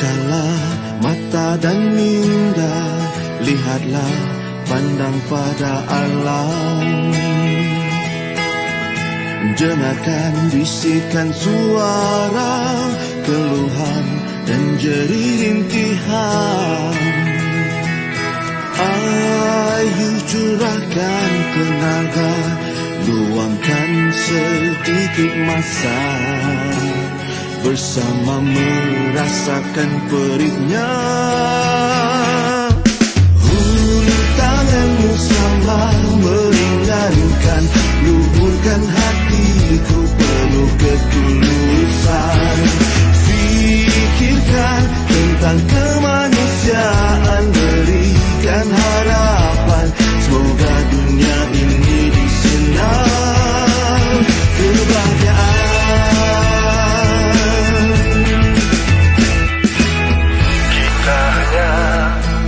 Bukalah mata dan minda, lihatlah, pandang pada alam. Dengarkan bisikan suara, keluhan dan jerih rintihan. Ayo curahkan tenaga, luangkan sedikit masa, bersama merasakan perihnya. Hulur tanganmu sama meringankan, luhurkan hatiku penuh ketulusan. Fikirkan tentang kemanusiaan, berikan harapan, semoga dunia ini disinar kebahagiaan. Kita hanya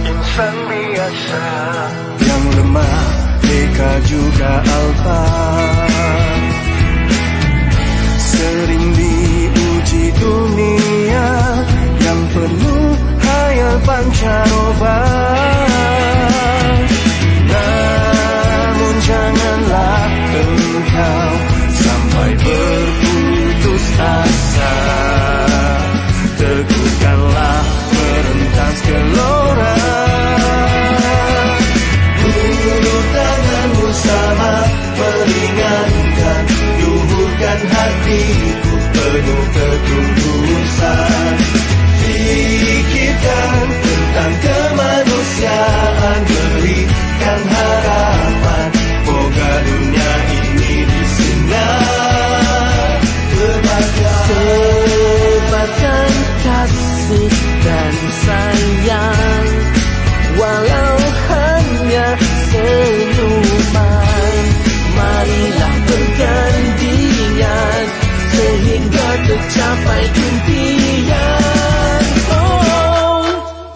insan biasa yang lemah, mereka juga alfa. Sering diuji dunia yang penuh hayal pancaroba. Namun janganlah engkau sampai berputus asa. Teguhkanlah merentas gelora. Hulur tanganmu sama meringankan, luhurkan hatiku penuh ketulusan. Fikirkan tentang kemanusiaan, berikan harapan, moga dunia ini disinar kebahagiaan. Sebarkan kasih dan sayang, walau hanya senyuman. Marilah bergantian sehingga tercapai impian.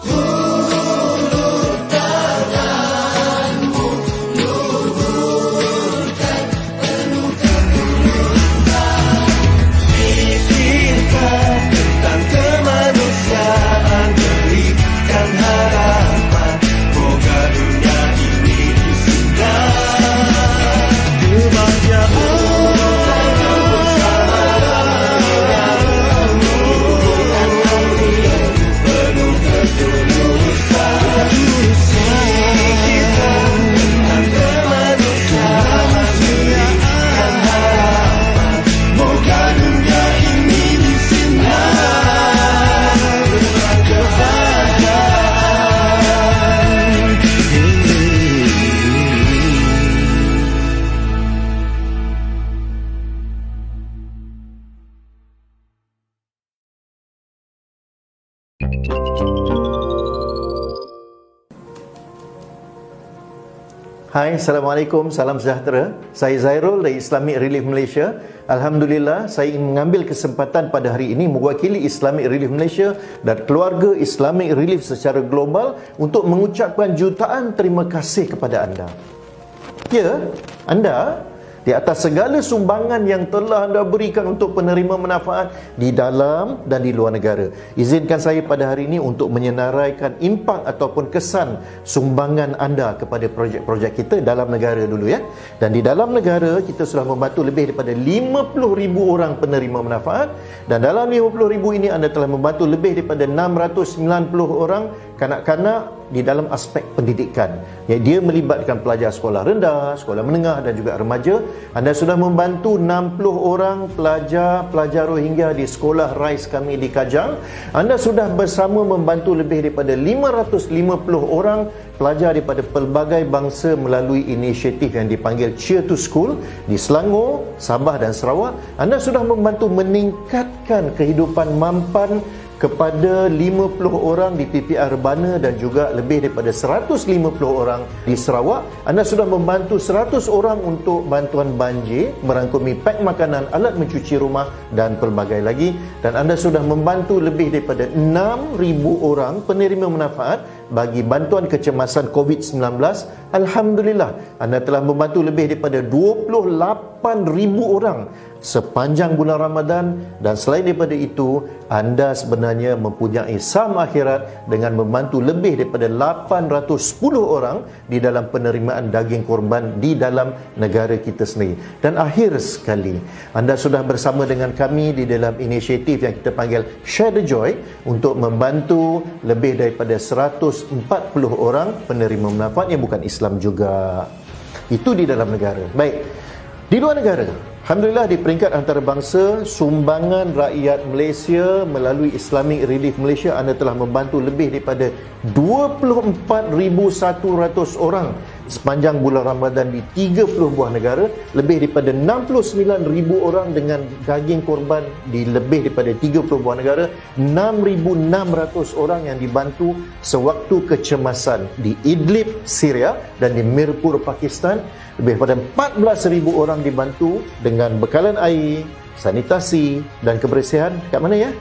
Hulur tanganmu, luhurkan penuh ketulusan. Fikirkan tentang kemanusiaan, berikan harapan, moga dunia ini disinar kebahagiaan. Hai, Assalamualaikum, salam sejahtera. Saya Zairul dari Islamic Relief Malaysia. Alhamdulillah, saya ingin mengambil kesempatan pada hari ini mewakili Islamic Relief Malaysia dan keluarga Islamic Relief secara global untuk mengucapkan jutaan terima kasih kepada anda. Ya, anda di atas segala sumbangan yang telah anda berikan untuk penerima manfaat di dalam dan di luar negara. Izinkan saya pada hari ini untuk menyenaraikan impak ataupun kesan sumbangan anda kepada projek-projek kita dalam negara dulu ya. Dan di dalam negara kita sudah membantu lebih daripada 50,000 orang penerima manfaat, dan dalam 50,000 ini anda telah membantu lebih daripada 690 orang kanak-kanak di dalam aspek pendidikan. Ya, dia melibatkan pelajar sekolah rendah, sekolah menengah dan juga remaja. Anda sudah membantu 60 orang pelajar Rohingya di sekolah RISE kami di Kajang. Anda sudah bersama membantu lebih daripada 550 orang pelajar daripada pelbagai bangsa melalui inisiatif yang dipanggil Cheer to School di Selangor, Sabah dan Sarawak. Anda sudah membantu meningkatkan kehidupan mampan kepada 50 orang di PPR Rebana dan juga lebih daripada 150 orang di Sarawak. Anda sudah membantu 100 orang untuk bantuan banjir, merangkumi pack makanan, alat mencuci rumah dan pelbagai lagi. Dan anda sudah membantu lebih daripada 6,000 orang penerima manfaat bagi bantuan kecemasan COVID-19. Alhamdulillah, anda telah membantu lebih daripada 28,000 orang sepanjang bulan Ramadan, dan selain daripada itu anda sebenarnya mempunyai saham akhirat dengan membantu lebih daripada 810 orang di dalam penerimaan daging korban di dalam negara kita sendiri. Dan akhir sekali, anda sudah bersama dengan kami di dalam inisiatif yang kita panggil Share the Joy untuk membantu lebih daripada 140 orang penerima manfaat yang bukan Islam juga. Itu di dalam negara. Baik, di luar negara, alhamdulillah di peringkat antarabangsa, sumbangan rakyat Malaysia melalui Islamic Relief Malaysia, anda telah membantu lebih daripada 24,100 orang sepanjang bulan Ramadan di 30 buah negara, lebih daripada 69,000 orang dengan daging korban di lebih daripada 30 buah negara, 6,600 orang yang dibantu sewaktu kecemasan di Idlib, Syria, dan di Mirpur, Pakistan. Lebih daripada 14,000 orang dibantu dengan bekalan air, sanitasi dan kebersihan. Kat mana ya?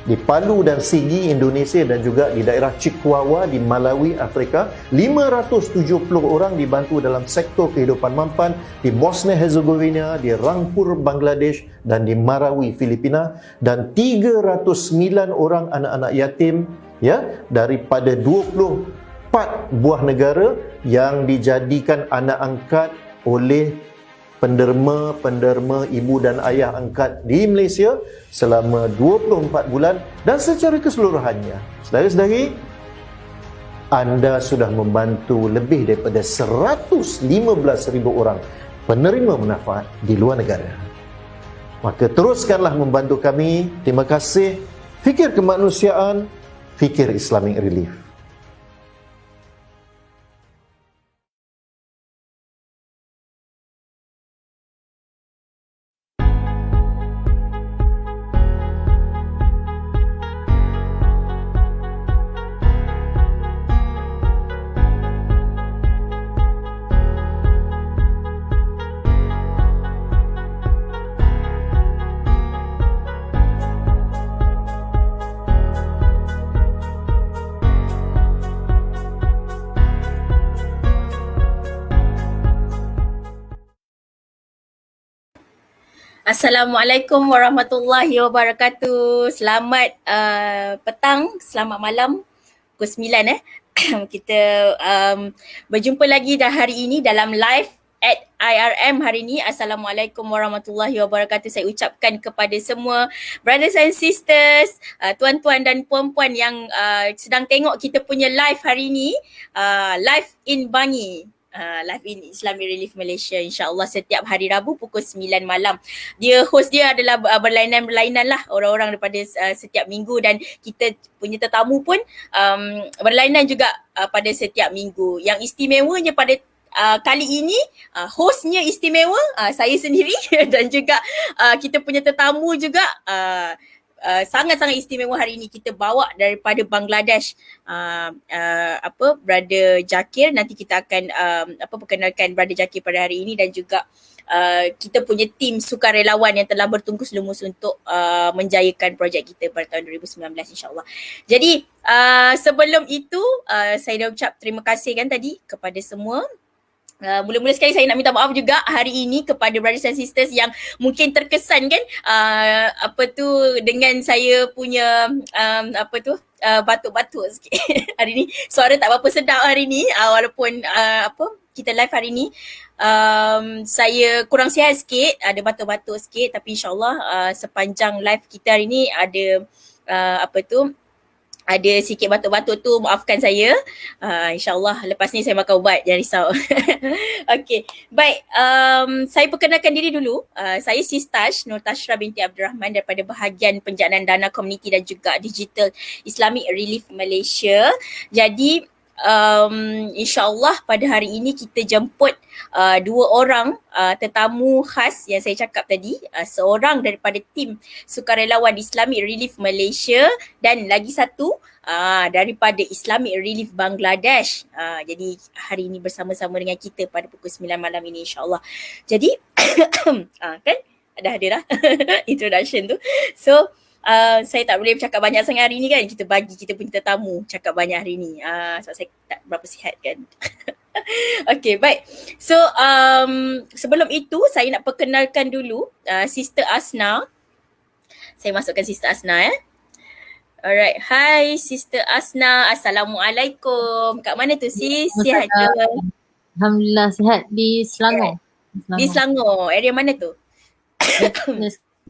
Di Palu dan Sigi, Indonesia, dan juga di daerah Cikwawa di Malawi, Afrika. 570 orang dibantu dalam sektor kehidupan mampan di Bosnia Herzegovina, di Rangpur, Bangladesh, dan di Marawi, Filipina. Dan 309 orang anak-anak yatim ya daripada 24 buah negara yang dijadikan anak angkat oleh penderma ibu dan ayah angkat di Malaysia selama 24 bulan. Dan secara keseluruhannya, saudara-saudari, anda sudah membantu lebih daripada 115,000 orang penerima manfaat di luar negara. Maka teruskanlah membantu kami. Terima kasih. Fikir kemanusiaan, fikir Islamic Relief. Assalamualaikum warahmatullahi wabarakatuh. Selamat petang, selamat malam. Pukul 9 kita berjumpa lagi dah hari ini dalam live at IRM hari ini. Assalamualaikum warahmatullahi wabarakatuh. Saya ucapkan kepada semua brothers and sisters, tuan-tuan dan puan-puan yang sedang tengok kita punya live hari ini, live in Bangi. Live in Islamic Relief Malaysia, insyaAllah setiap hari Rabu pukul 9 malam. Host dia adalah berlainan-berlainan lah orang-orang daripada setiap minggu, dan kita punya tetamu pun berlainan juga pada setiap minggu. Yang istimewanya pada kali ini, hostnya istimewa, saya sendiri dan juga kita punya tetamu juga sangat-sangat istimewa hari ini. Kita bawa daripada Bangladesh, Brother Jakir. Nanti kita akan perkenalkan Brother Jakir pada hari ini, dan juga kita punya tim sukarelawan yang telah bertungkus lumus untuk menjayakan projek kita pada tahun 2019 insyaAllah. Jadi sebelum itu saya dah ucap terima kasih kan tadi kepada semua. Mula-mula sekali saya nak minta maaf juga hari ini kepada brothers and sisters yang mungkin terkesan kan dengan saya punya batuk-batuk sikit. Hari ni suara tak berapa sedap hari ni, walaupun kita live hari ni. Saya kurang sihat sikit, ada batuk-batuk sikit, tapi insyaAllah sepanjang live kita hari ni ada ada sikit batuk-batuk tu, maafkan saya. InsyaAllah lepas ni saya makan ubat, jangan risau. Okay, baik. Saya perkenalkan diri dulu. Saya Sis Tash, Nur Tashra binti Abdul Rahman daripada bahagian penjanaan dana komuniti dan juga digital Islamic Relief Malaysia. Jadi InsyaAllah pada hari ini kita jemput dua orang tetamu khas yang saya cakap tadi, seorang daripada tim sukarelawan Islamic Relief Malaysia dan lagi satu daripada Islamic Relief Bangladesh. Jadi hari ini bersama-sama dengan kita pada pukul 9 malam ini insyaAllah. Jadi kan dah ada dah introduction tu. So saya tak boleh bercakap banyak sangat hari ni kan. Kita bagi kita punya tetamu cakap banyak hari ni. Sebab saya tak berapa sihat kan. Okay, baik. So, sebelum itu saya nak perkenalkan dulu Sister Asna. Saya masukkan Sister Asna Alright. Hai Sister Asna. Assalamualaikum. Kat mana tu sis? Sihat ke? Alhamdulillah sihat di Selangor. Di Selangor. Area mana tu?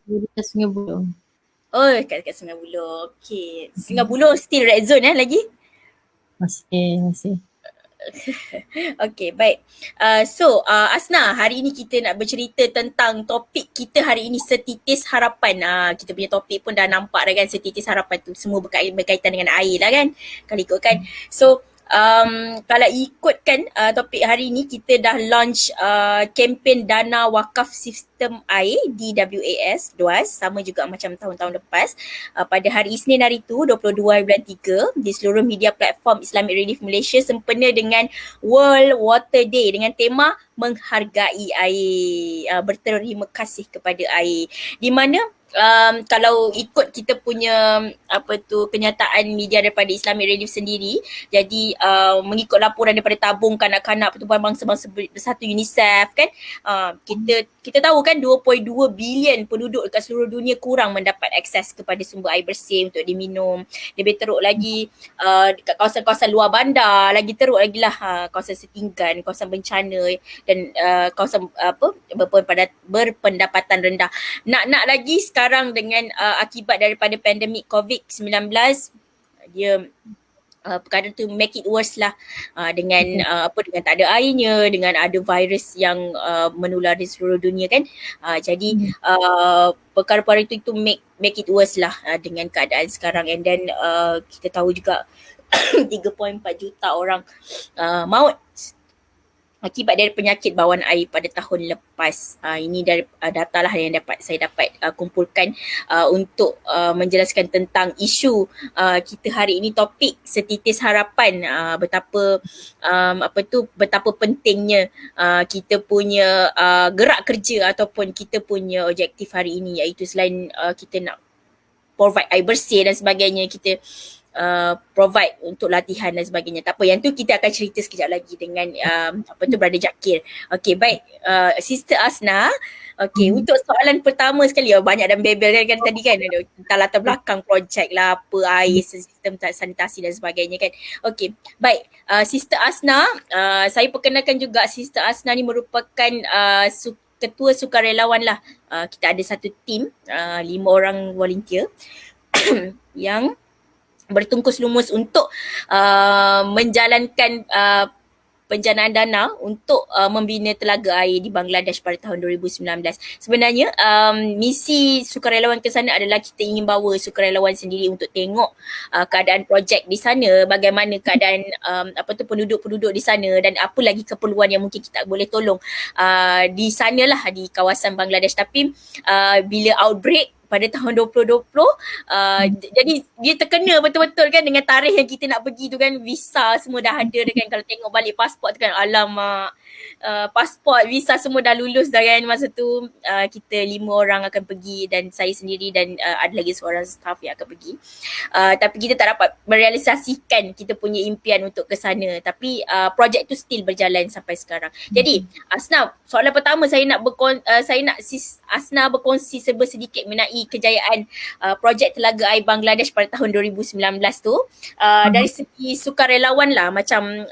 Di Sungai Buloh. Oh, kat Sungai Buloh. Okay. Sungai Buloh still red zone lagi? Masih. Okay, baik. Asna, hari ini kita nak bercerita tentang topik kita hari ini, setitis harapan. Kita punya topik pun dah nampak dah kan, setitis harapan tu semua berkaitan dengan air lah kan. Kalau ikutkan. So, kalau ikutkan topik hari ini, kita dah launch kempen Dana Wakaf Sistem Air DWAS, DWAS, sama juga macam tahun-tahun lepas. Pada hari Isnin hari tu, 22 bulan 3, di seluruh media platform Islamic Relief Malaysia sempena dengan World Water Day dengan tema menghargai air, berterima kasih kepada air. Di mana kalau ikut kita punya kenyataan media daripada Islamic Relief sendiri, jadi mengikut laporan daripada tabung kanak-kanak Pertubuhan Bangsa-Bangsa Bersatu UNICEF kan, kita tahu kan 2.2 bilion penduduk dekat seluruh dunia kurang mendapat akses kepada sumber air bersih untuk diminum. Lebih teruk lagi dekat kawasan-kawasan luar bandar, lagi teruk lagi lah kawasan setinggan, kawasan bencana dan kawasan berpendapatan rendah. Nak lagi sekarang dengan akibat daripada pandemik COVID-19, dia perkara tu make it worse lah, dengan dengan tak ada airnya, dengan ada virus yang menular di seluruh dunia kan. Jadi perkara-perkara itu make it worse lah dengan keadaan sekarang. And then kita tahu juga 3.4 juta orang maut akibat dari penyakit bawaan air pada tahun lepas. Ini dari data lah yang saya dapat kumpulkan untuk menjelaskan tentang isu kita hari ini, topik setitis harapan. Betapa pentingnya kita punya gerak kerja ataupun kita punya objektif hari ini, iaitu selain kita nak provide air bersih dan sebagainya, kita provide untuk latihan dan sebagainya. Tak apa, yang tu kita akan cerita sekejap lagi dengan Brother Jakir. Okay, baik. Sister Asna, okay, untuk soalan pertama sekali, banyak dan bebel kan tadi kan, tentang latar belakang projek lah, apa air, sistem sanitasi dan sebagainya kan. Okay, baik. Sister Asna, saya perkenalkan juga Sister Asna ni merupakan ketua sukarelawan lah. Kita ada satu tim, 5 orang volunteer yang bertungkus lumus untuk menjalankan penjanaan dana untuk membina telaga air di Bangladesh pada tahun 2019. Sebenarnya misi sukarelawan ke sana adalah kita ingin bawa sukarelawan sendiri untuk tengok keadaan projek di sana, bagaimana keadaan penduduk-penduduk di sana dan apa lagi keperluan yang mungkin kita boleh tolong di sanalah, di kawasan Bangladesh. Tapi bila outbreak pada tahun 2020, jadi dia terkena betul-betul kan dengan tarikh yang kita nak pergi tu kan, visa semua dah ada kan. Kalau tengok balik pasport tu kan, alamak, pasport, visa semua dah lulus dah kan masa tu. Kita 5 orang akan pergi dan saya sendiri dan ada lagi seorang staff yang akan pergi. Tapi kita tak dapat merealisasikan kita punya impian untuk ke sana. Tapi projek tu still berjalan sampai sekarang. Jadi Asna, soalan pertama saya nak Sis Asna berkongsi sedikit mengenai kejayaan projek Telaga Air Bangladesh pada tahun 2019 tu. Dari segi sukarelawan lah, macam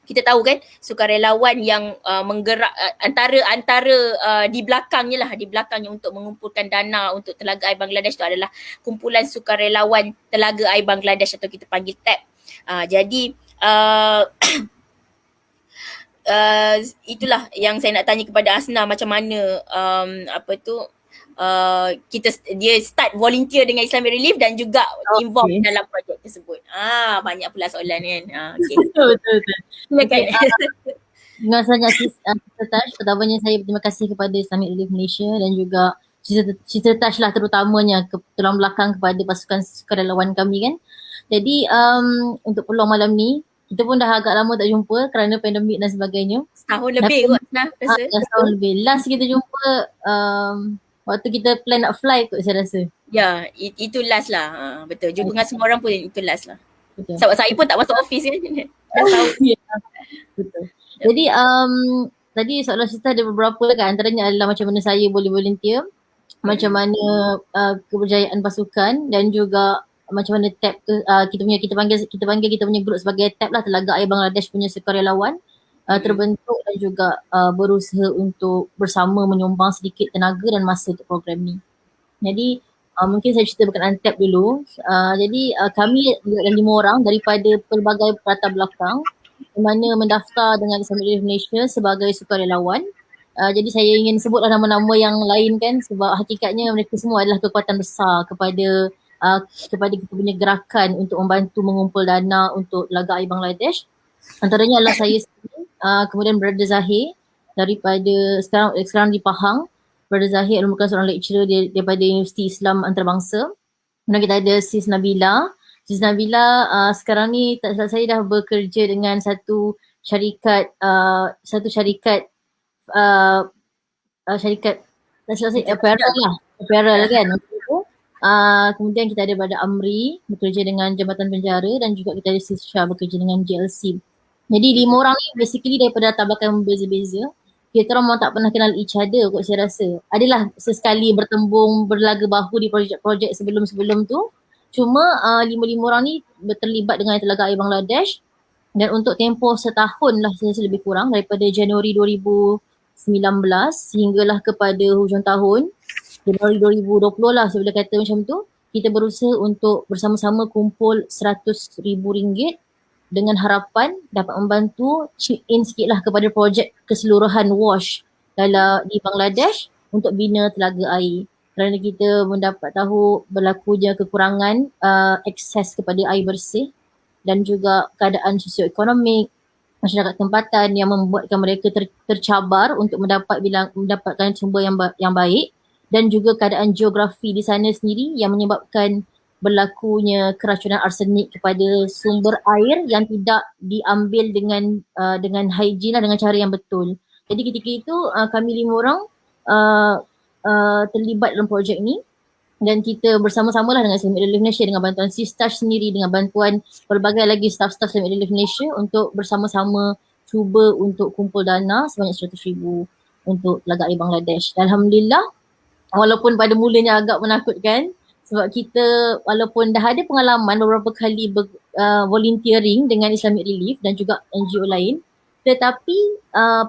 kita tahu kan sukarelawan yang menggerak antara di belakangnya untuk mengumpulkan dana untuk Telaga Air Bangladesh tu adalah kumpulan sukarelawan Telaga Air Bangladesh atau kita panggil TAB. Jadi itulah yang saya nak tanya kepada Asna, macam mana dia start volunteer dengan Islamic Relief dan juga involved dalam projek tersebut. Banyak pula soalan kan. Okay. Betul. Silakan. Terima kasih banyak Sister Tash. Pertamanya saya berterima kasih kepada Islamic Relief Malaysia dan juga Sister Tash lah terutamanya tulang belakang kepada pasukan sukarelawan kami kan. Jadi untuk peluang malam ni, kita pun dah agak lama tak jumpa kerana pandemik dan sebagainya. Setahun lebih kot Asna rasa. Setahun lebih. Last kita jumpa Waktu kita plan nak fly kot saya rasa. Ya, itu last lah. Betul. Jumpa dengan semua orang pun itu last lah. Betul. Sebab saya pun tak masuk office kan. Dah tahu. Ya, betul. Jadi tadi soalan Sista ada beberapa kan, antaranya adalah macam mana saya boleh volunteer, macam mana keberjayaan pasukan dan juga macam mana TAP tu kita panggil kita punya group sebagai TAP lah, Telaga Air Bangladesh punya sukarelawan terbentuk dan juga berusaha untuk bersama menyumbang sedikit tenaga dan masa untuk program ni. Jadi mungkin saya cerita berkenaan TAP dulu. Jadi kami ada 5 orang daripada pelbagai latar belakang di mana mendaftar dengan Islamic Relief Malaysia sebagai sukarelawan. Jadi saya ingin sebutlah nama-nama yang lain kan, sebab hakikatnya mereka semua adalah kekuatan besar kepada kita punya gerakan untuk membantu mengumpul dana untuk Telaga Air Bangladesh. Antaranya adalah saya sendiri, kemudian Brother Zahir daripada sekarang di Pahang. Brother Zahir merupakan seorang lecturer daripada Universiti Islam Antarabangsa. Kemudian kita ada Sis Nabila. Sis Nabila sekarang ni tak salah saya dah bekerja dengan satu syarikat tak salah saya apparel kan. Kemudian kita ada Brother Amri bekerja dengan Jambatan Penjara dan juga kita ada Sis Shah bekerja dengan JLC. Jadi 5 orang ni basically daripada latar belakang yang berbeza-beza. Kita orang memang tak pernah kenal each other kot saya rasa. Adalah sesekali bertembung, berlaga bahu di projek-projek sebelum-sebelum tu. Cuma 5 orang ni terlibat dengan Telaga Air Bangladesh dan untuk tempoh setahun lah saya rasa lebih kurang, daripada Januari 2019 sehinggalah kepada hujung tahun Januari 2020 lah saya boleh kata macam tu, kita berusaha untuk bersama-sama kumpul RM100,000 dengan harapan dapat membantu chip in sikit lah kepada projek keseluruhan WASH di Bangladesh untuk bina telaga air. Kerana kita mendapat tahu berlakunya kekurangan akses kepada air bersih dan juga keadaan sosioekonomik masyarakat tempatan yang membuatkan mereka tercabar untuk mendapatkan sumber yang baik, dan juga keadaan geografi di sana sendiri yang menyebabkan berlakunya keracunan arsenik kepada sumber air yang tidak diambil dengan hygiene dengan cara yang betul. Jadi ketika itu kami 5 orang terlibat dalam projek ni dan kita bersama-sama lah dengan Islamic Relief Malaysia, dengan bantuan Sistash sendiri, dengan bantuan pelbagai lagi staff-staff Islamic Relief Malaysia untuk bersama-sama cuba untuk kumpul dana sebanyak RM100,000 untuk Telaga Air Bangladesh. Dan Alhamdulillah, walaupun pada mulanya agak menakutkan sebab kita walaupun dah ada pengalaman beberapa kali volunteering dengan Islamic Relief dan juga NGO lain, tetapi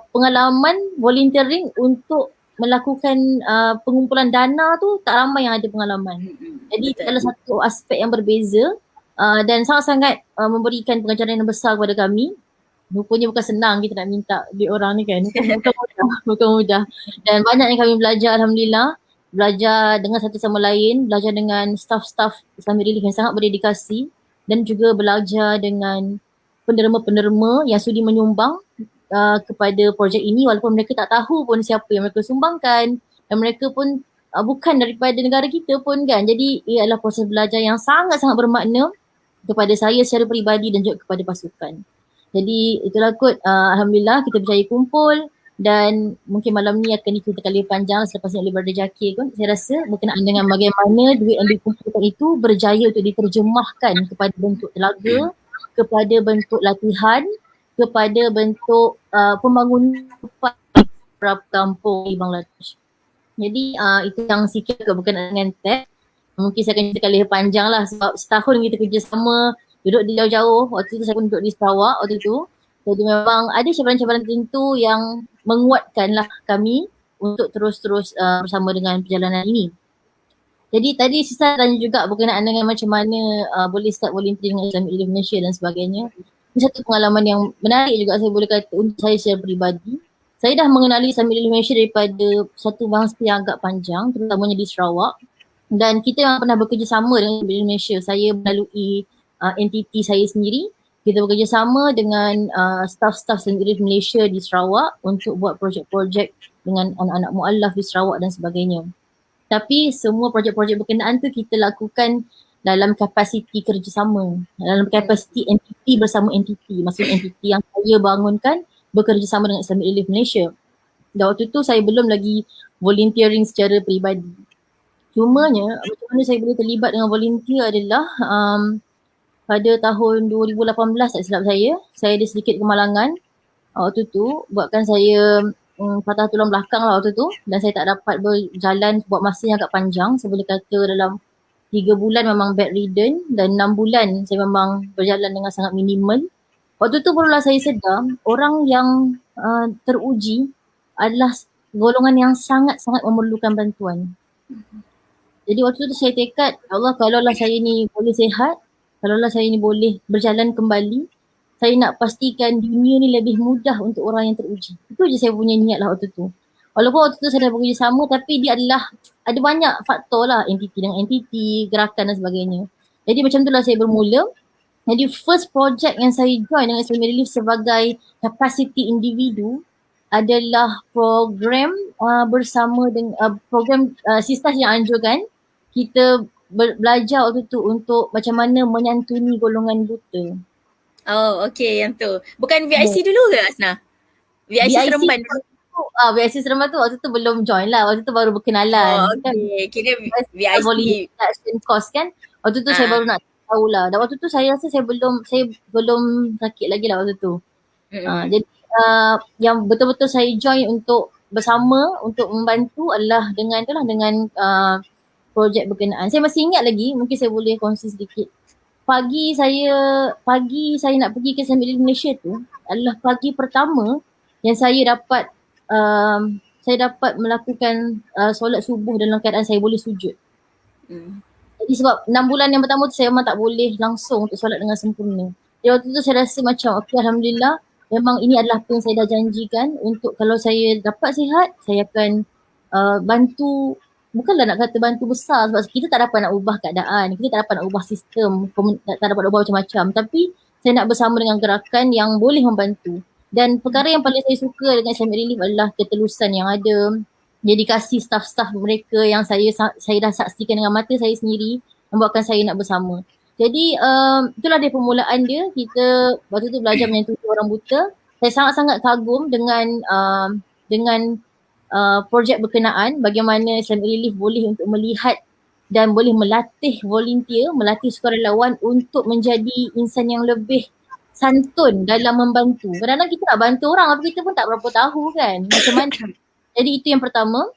pengalaman volunteering untuk melakukan pengumpulan dana tu tak ramai yang ada pengalaman. Jadi itu adalah satu aspek yang berbeza dan sangat-sangat memberikan pengajaran yang besar kepada kami. Rupanya bukan senang kita nak minta duit orang ni kan. Bukan mudah. Dan banyak yang kami belajar, Alhamdulillah. Belajar dengan satu sama lain, belajar dengan staff-staff Islamic Relief yang sangat berdedikasi dan juga belajar dengan penderma-penderma yang sudi menyumbang kepada projek ini walaupun mereka tak tahu pun siapa yang mereka sumbangkan dan mereka pun bukan daripada negara kita pun kan. Jadi ia adalah proses belajar yang sangat-sangat bermakna kepada saya secara peribadi dan juga kepada pasukan. Jadi itulah kot, Alhamdulillah kita berjaya kumpul dan mungkin malam ni akan diceritakan lebih panjang selepas ni oleh Brother Jakir kot. Saya rasa berkenaan dengan bagaimana duit yang dikumpulkan itu berjaya untuk diterjemahkan kepada bentuk telaga, kepada bentuk latihan, kepada bentuk pembangunan beberapa kampung di Bangladesh. Jadi itu yang sikit berkenaan dengan TAP. Mungkin saya akan ceritakan lebih panjang lah sebab setahun kita kerjasama, duduk di jauh-jauh. Waktu tu saya pun duduk di Sarawak waktu tu. Jadi memang ada cabaran-cabaran tertentu yang menguatkanlah kami untuk terus-terus bersama dengan perjalanan ini. Jadi tadi Sista tanya juga berkenaan dengan macam mana boleh start volunteer dengan Islamic Relief Malaysia dan sebagainya. Ini satu pengalaman yang menarik juga saya boleh kata untuk saya secara peribadi. Saya dah mengenali Islamic Relief Malaysia daripada satu masa yang agak panjang, terutamanya di Sarawak. Dan kita yang pernah bekerjasama dengan Islamic Relief Malaysia. Saya melalui entiti saya sendiri. Kita bekerjasama dengan staff-staff Islamic Relief Malaysia di Sarawak untuk buat projek-projek dengan anak-anak mu'allaf di Sarawak dan sebagainya. Tapi semua projek-projek berkenaan tu kita lakukan dalam kapasiti kerjasama, dalam kapasiti entiti bersama entiti. Maksudnya entiti yang saya bangunkan bekerjasama dengan Islamic Relief Malaysia. Dan waktu tu saya belum lagi volunteering secara peribadi. Cumanya macam mana saya boleh terlibat dengan volunteer adalah pada tahun 2018 tak silap saya ada sedikit kemalangan waktu tu buatkan saya patah tulang belakang lah waktu tu dan saya tak dapat berjalan buat masa yang agak panjang. Saya boleh kata dalam 3 bulan memang bedridden dan 6 bulan saya memang berjalan dengan sangat minimal. Waktu tu barulah saya sedar orang yang teruji adalah golongan yang sangat-sangat memerlukan bantuan. Jadi waktu tu saya tekad, "Ya Allah, kalaulah saya ni boleh sihat, kalaulah saya ni boleh berjalan kembali, saya nak pastikan dunia ni lebih mudah untuk orang yang teruji." Itu je saya punya niat lah waktu tu. Walaupun waktu tu saya dah bekerjasama tapi dia adalah ada banyak faktor lah, entiti dengan entiti, gerakan dan sebagainya. Jadi macam tu lah saya bermula. Jadi first project yang saya join dengan Islamic Relief sebagai capacity individu adalah program bersama dengan program Sistas yang anjurkan kita belajar waktu tu untuk macam mana menyantuni golongan buta. Oh, okay, yang tu. Bukan VIC dulu ke Asna? VIC Seremban. VIC Seremban tu waktu tu belum join lah. Waktu tu baru berkenalan. Oh, okay. Kira VIC. Volunteer course kan. Waktu tu saya baru nak tahu lah. Dan waktu tu saya rasa saya belum sakit lagi lah waktu tu. Jadi yang betul-betul saya join untuk bersama untuk membantu adalah dengan projek berkenaan. Saya masih ingat lagi, mungkin saya boleh kongsi sedikit. Pagi saya nak pergi ke Islamic Relief Malaysia tu adalah pagi pertama yang saya dapat melakukan solat subuh dalam keadaan saya boleh sujud. Jadi sebab 6 bulan yang pertama tu saya memang tak boleh langsung untuk solat dengan sempurna. Jadi waktu tu saya rasa macam okay, Alhamdulillah memang ini adalah apa yang saya dah janjikan untuk kalau saya dapat sihat, saya akan bantu. Bukanlah nak kata bantu besar sebab kita tak dapat nak ubah keadaan, kita tak dapat nak ubah sistem, tak dapat ubah macam-macam. Tapi saya nak bersama dengan gerakan yang boleh membantu. Dan perkara yang paling saya suka dengan Islamic Relief adalah ketelusan yang ada, dedikasi staf-staf mereka yang saya dah saksikan dengan mata saya sendiri membuatkan saya nak bersama. Jadi itulah dia permulaan dia. Kita waktu tu belajar menyantuni orang buta. Saya sangat-sangat kagum dengan projek berkenaan bagaimana Islamic Relief boleh untuk melihat dan boleh melatih volunteer, melatih sukarelawan untuk menjadi insan yang lebih santun dalam membantu. Kadang-kadang kita nak bantu orang tapi kita pun tak berapa tahu kan macam mana. Jadi itu yang pertama.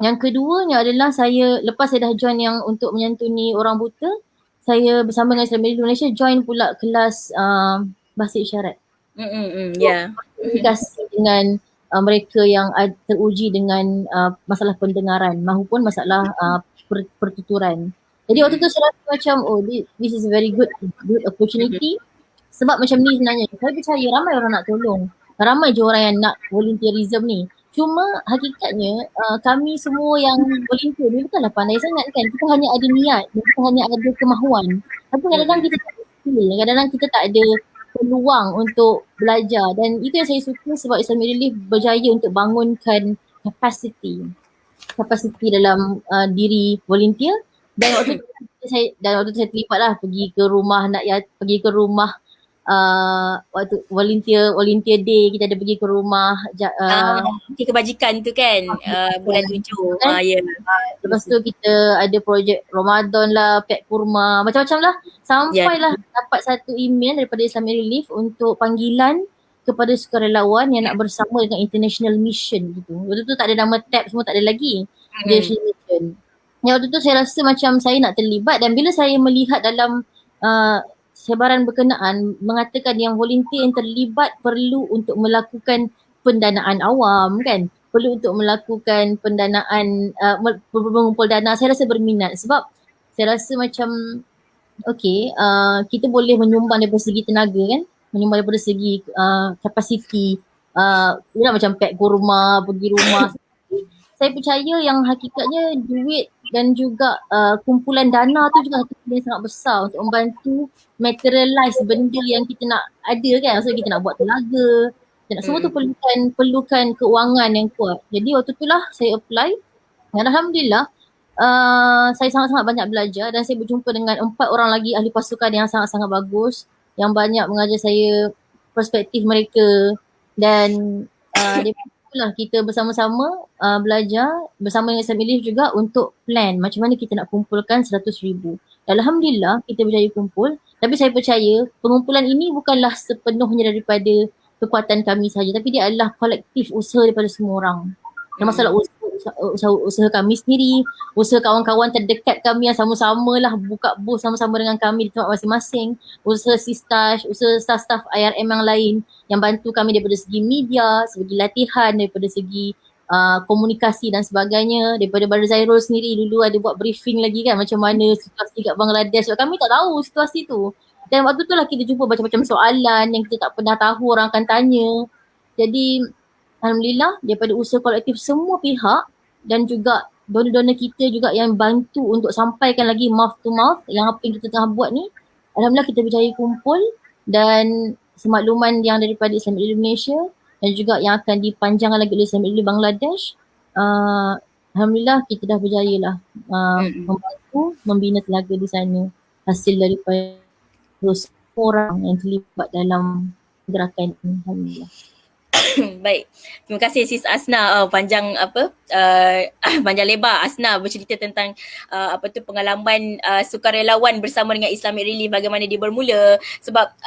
Yang keduanya adalah lepas saya dah join yang untuk menyantuni orang buta, saya bersama dengan Islamic Relief Malaysia join pula kelas bahasa isyarat. Komunikasi dengan mereka yang teruji dengan masalah pendengaran maupun masalah pertuturan. Jadi waktu tu saya rasa macam this is a very good opportunity sebab macam ni sebenarnya saya percaya ramai orang nak tolong. Ramai je orang yang nak volunteerism ni. Cuma hakikatnya kami semua yang volunteer ni bukanlah pandai sangat kan. Kita hanya ada niat, kita hanya ada kemahuan. Tapi kadang-kadang kita tak ada skill, kadang-kadang kita tak ada peluang untuk belajar dan itu yang saya suka sebab Islamic Relief berjaya untuk bangunkan kapasiti dalam diri volunteer dan waktu tu saya terlibat lah pergi ke rumah waktu volunteer day kita ada pergi ke rumah kebajikan tu kan bulan 7 lepas tu kita ada projek Ramadan lah, pek kurma, macam-macam lah sampailah dapat satu email daripada Islamic Relief untuk panggilan kepada sukarelawan yang nak bersama dengan international mission gitu. Waktu tu tak ada nama tab, semua tak ada lagi international mission. Waktu tu saya rasa macam saya nak terlibat dan bila saya melihat dalam sebaran berkenaan mengatakan yang volunteer yang terlibat perlu untuk melakukan pendanaan awam kan, perlu untuk melakukan pendanaan mengumpul dana, saya rasa berminat sebab saya rasa macam kita boleh menyumbang daripada segi tenaga kan, menyumbang daripada segi kapasiti macam pack kurma, pergi rumah. Saya percaya yang hakikatnya duit dan juga kumpulan dana tu juga yang sangat besar untuk membantu materialize benda yang kita nak ada kan. Maksudnya kita nak buat telaga, semua tu perlukan keuangan yang kuat. Jadi waktu tu lah saya apply dan Alhamdulillah saya sangat-sangat banyak belajar dan saya berjumpa dengan 4 orang lagi ahli pasukan yang sangat-sangat bagus yang banyak mengajar saya perspektif mereka dan itulah kita bersama-sama belajar bersama dengan Islam Relief juga untuk plan macam mana kita nak kumpulkan 100,000. Alhamdulillah kita berjaya kumpul, tapi saya percaya pengumpulan ini bukanlah sepenuhnya daripada kekuatan kami sahaja, tapi dia adalah kolektif usaha daripada semua orang. Masalah usaha kami sendiri, usaha kawan-kawan terdekat kami yang sama-sama lah buka booth sama-sama dengan kami di tempat masing-masing, usaha Sistash, usaha staff-staff IRM yang lain yang bantu kami daripada segi media, segi latihan, daripada segi komunikasi dan sebagainya. Daripada Brother Zairul sendiri dulu ada buat briefing lagi kan macam mana situasi kat Bangladesh. Sebab kami tak tahu situasi tu. Dan waktu tu lah kita jumpa macam-macam soalan yang kita tak pernah tahu orang akan tanya. Jadi alhamdulillah daripada usaha kolektif semua pihak dan juga donor-donor kita juga yang bantu untuk sampaikan lagi mouth to mouth yang apa yang kita tengah buat ni. Alhamdulillah kita berjaya kumpul dan semakluman yang daripada Islamic Relief Malaysia dan juga yang akan dipanjangkan lagi oleh Islamic Relief Bangladesh. Alhamdulillah kita dah berjaya lah membantu membina telaga di sana hasil daripada terus orang yang terlibat dalam gerakan ini. Alhamdulillah. Baik. Terima kasih Sis Asna. Panjang panjang lebar Asna bercerita tentang pengalaman sukarelawan bersama dengan Islamic Relief, bagaimana dia bermula. Sebab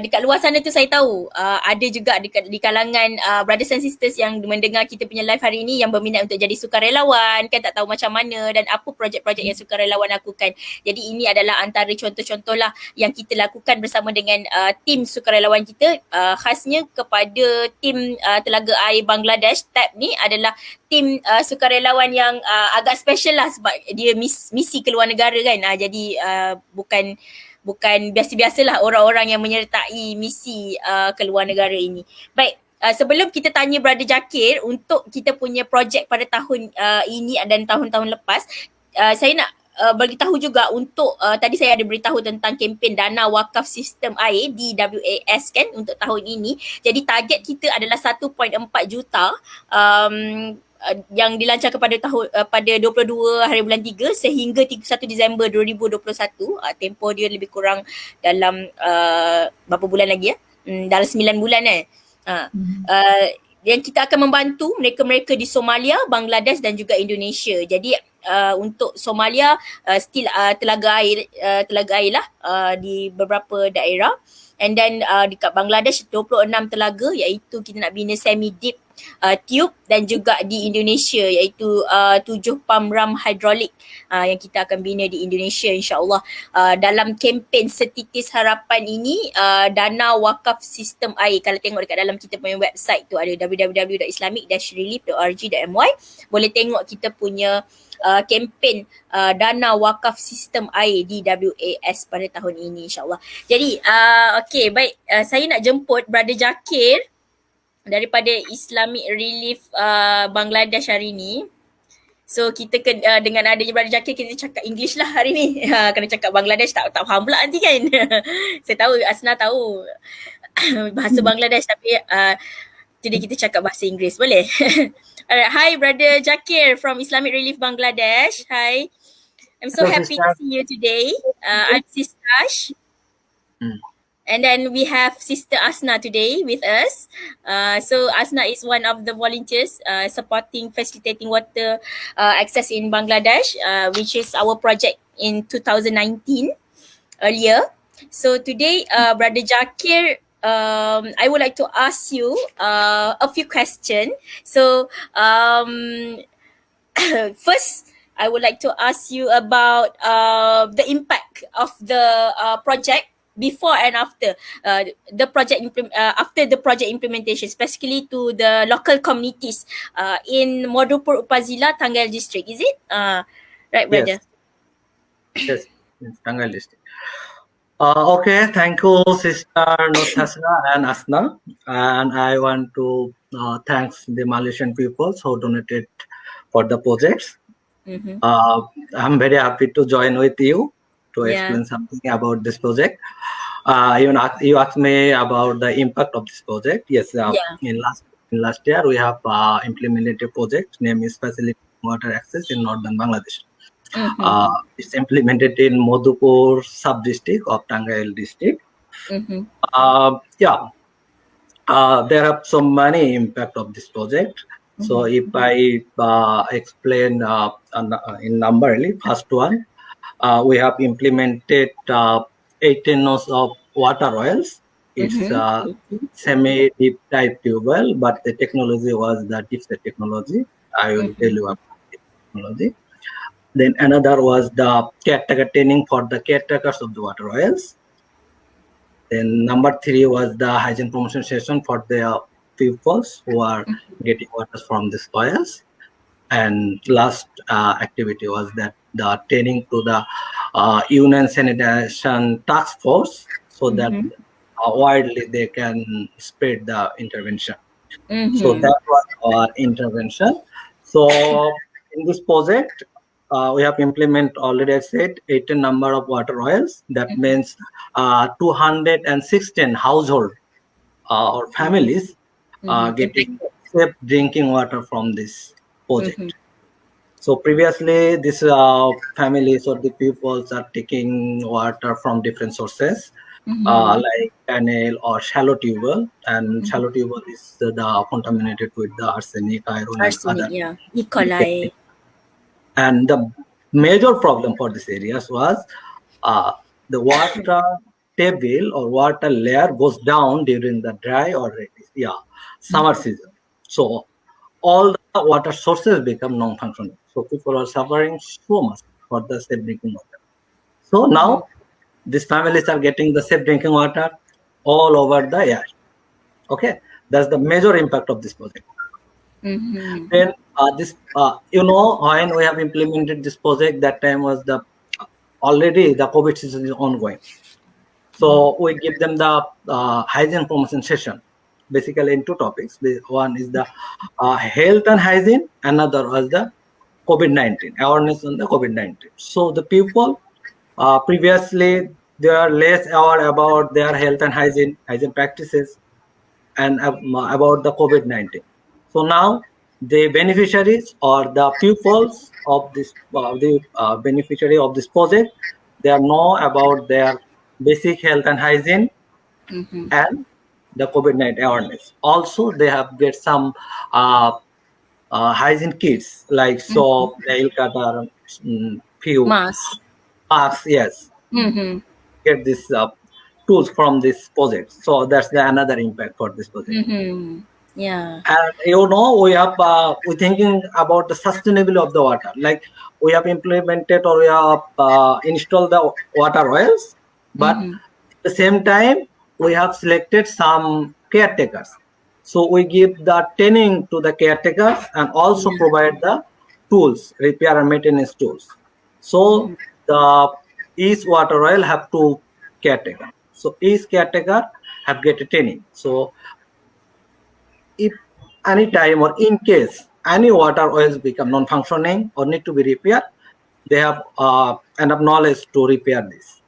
dekat luar sana tu saya tahu ada juga di kalangan brothers and sisters yang mendengar kita punya live hari ini yang berminat untuk jadi sukarelawan, kan tak tahu macam mana dan apa projek-projek yang sukarelawan lakukan. Jadi ini adalah antara contoh-contoh lah yang kita lakukan bersama dengan tim sukarelawan kita, khasnya kepada tim Telaga Air Bangladesh. TAB ni adalah tim sukarelawan yang agak special lah sebab dia misi keluar negara kan. Jadi bukan biasa-biasalah orang-orang yang menyertai misi keluar negara ini. Baik, sebelum kita tanya Brother Zakir untuk kita punya projek pada tahun ini dan tahun-tahun lepas, saya nak beritahu juga untuk tadi saya ada beritahu tentang kempen Dana Wakaf Sistem Air DWAS kan untuk tahun ini. Jadi target kita adalah 1.4 juta yang dilancarkan pada 22 hari bulan 3 sehingga 31 Disember 2021. Tempoh dia lebih kurang dalam berapa bulan lagi ya? Dalam 9 bulan yang kita akan membantu mereka-mereka di Somalia, Bangladesh dan juga Indonesia. Jadi untuk Somalia still telaga air lah di beberapa daerah. And then dekat Bangladesh 26 telaga iaitu kita nak bina semi-deep tube dan juga di Indonesia iaitu 7 pump ram hidrolik yang kita akan bina di Indonesia insyaAllah. Dalam kempen Setitis Harapan ini Dana Wakaf Sistem Air, kalau tengok dekat dalam kita punya website tu ada www.islamic-relief.org.my, boleh tengok kita punya kempen Dana Wakaf Sistem Air DWAS pada tahun ini insyaAllah. Jadi okay, baik, saya nak jemput Brother Zakir daripada Islamic Relief Bangladesh hari ni. So kita dengan adanya Brother Zakir kita cakap English lah hari ni. Kena cakap Bangladesh tak faham pula nanti kan. Saya tahu Asna tahu bahasa Bangladesh tapi jadi kita cakap bahasa Inggeris boleh? Alright, hi Brother Zakir from Islamic Relief Bangladesh. Hi. I'm so happy to see you today. I'm Sistash. And then we have Sister Asna today with us. So Asna is one of the volunteers facilitating water access in Bangladesh, which is our project in 2019 earlier. So today, Brother Zakir, I would like to ask you a few questions. So first, I would like to ask you about the impact of the project before and after after the project implementation, especially to the local communities in Modupur Upazila, Tangail district. Is it right, brother? Yes, Tangail district. Okay, thank you, Sister Notasna and Asna. And I want to thank the Malaysian people who donated for the projects. I'm very happy to join with you to explain something about this project. You asked me about the impact of this project. Yes, in last year we have implemented a project named is Facilitating Water Access in Northern Bangladesh. It's implemented in Modupur sub-district of Tangail district. there are so many impact of this project. So if I explain in numberly, first one, we have implemented 18 nodes of water oils. It's semi-deep type tube well, but the technology was the deep set technology. I will tell you about the technology. Then another was the caretaker training for the caretakers of the water oils. Then number 3 was the hygiene promotion session for the pupils who are getting water from these oils. And last activity was that the training to the Union Sanitation Task Force, so that widely they can spread the intervention. So that was our intervention. So in this project, we have implemented already I said 18 number of water oils. That means 216 household or families getting safe drinking water from this project. So previously, these families or the pupils are taking water from different sources, like canal or shallow tubewell, and shallow tubewell is the contaminated with the arsenic, iron, and Arsenic, other. yeah. E. coli. And the major problem for these areas was the water table or water layer goes down during the dry or summer season. So all the water sources become non-functional. So people are suffering so much for the safe drinking water. So now these families are getting the safe drinking water all over the air. Okay, that's the major impact of this project. Then this, when we have implemented this project, that time was already the COVID season is ongoing. So we give them the hygiene promotion session, basically in two topics. One is the health and hygiene, another was the COVID-19, awareness on the COVID-19. So the people previously they are less aware about their health and hygiene practices and about the COVID-19. So now the beneficiaries or the pupils of this beneficiary of this project, they are know about their basic health and hygiene and the COVID-19 awareness. Also, they have get some hygiene kits like soap, nail cutter, few Mask. masks. Yes, get this tools from this project. So that's another impact for this project. Yeah. And we have we're thinking about the sustainability of the water. Like we have implemented or we have installed the water oils, but at the same time we have selected some caretakers. So we give the training to the caretakers and also provide the tools, repair and maintenance tools. So the each water oil have two caretaker. So each caretaker have get a training. So if any time or in case any water oils become non-functioning or need to be repaired, they have enough knowledge to repair this.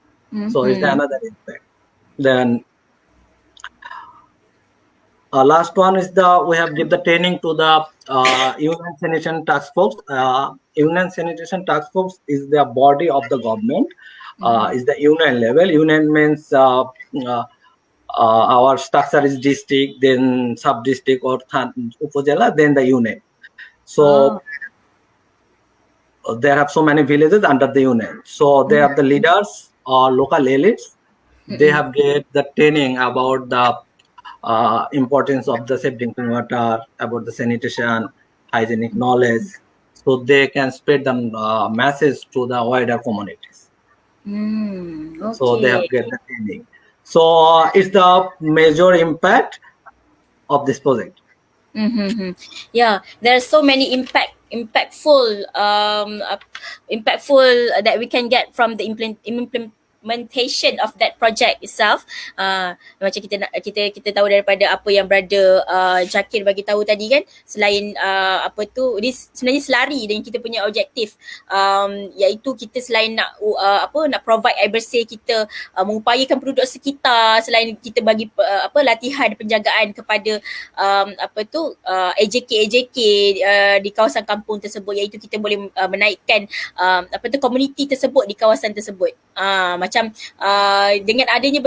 So it's another impact. Then last one is we have give the training to the Union Sanitation Task Force. Union Sanitation Task Force is the body of the government. Is the union level. Union means our structure is district, then sub-district or upazila, then the union. So there have so many villages under the union. So they have the leaders or local elites. They have get the training about the importance of the safe drinking water, about the sanitation, hygienic knowledge, so they can spread the message to the wider communities. So they have get the training. So it's the major impact of this project. Yeah, there are so many impactful that we can get from the implementation of that project itself. Macam kita tahu daripada apa yang brother Jakir bagi tahu tadi kan, selain ini sebenarnya selari dengan kita punya objektif, iaitu kita selain nak provide air bersih, kita mengupayakan penduduk sekitar, selain kita bagi latihan penjagaan kepada AJK di kawasan kampung tersebut, iaitu kita boleh menaikkan komuniti tersebut di kawasan tersebut. Dengan adanya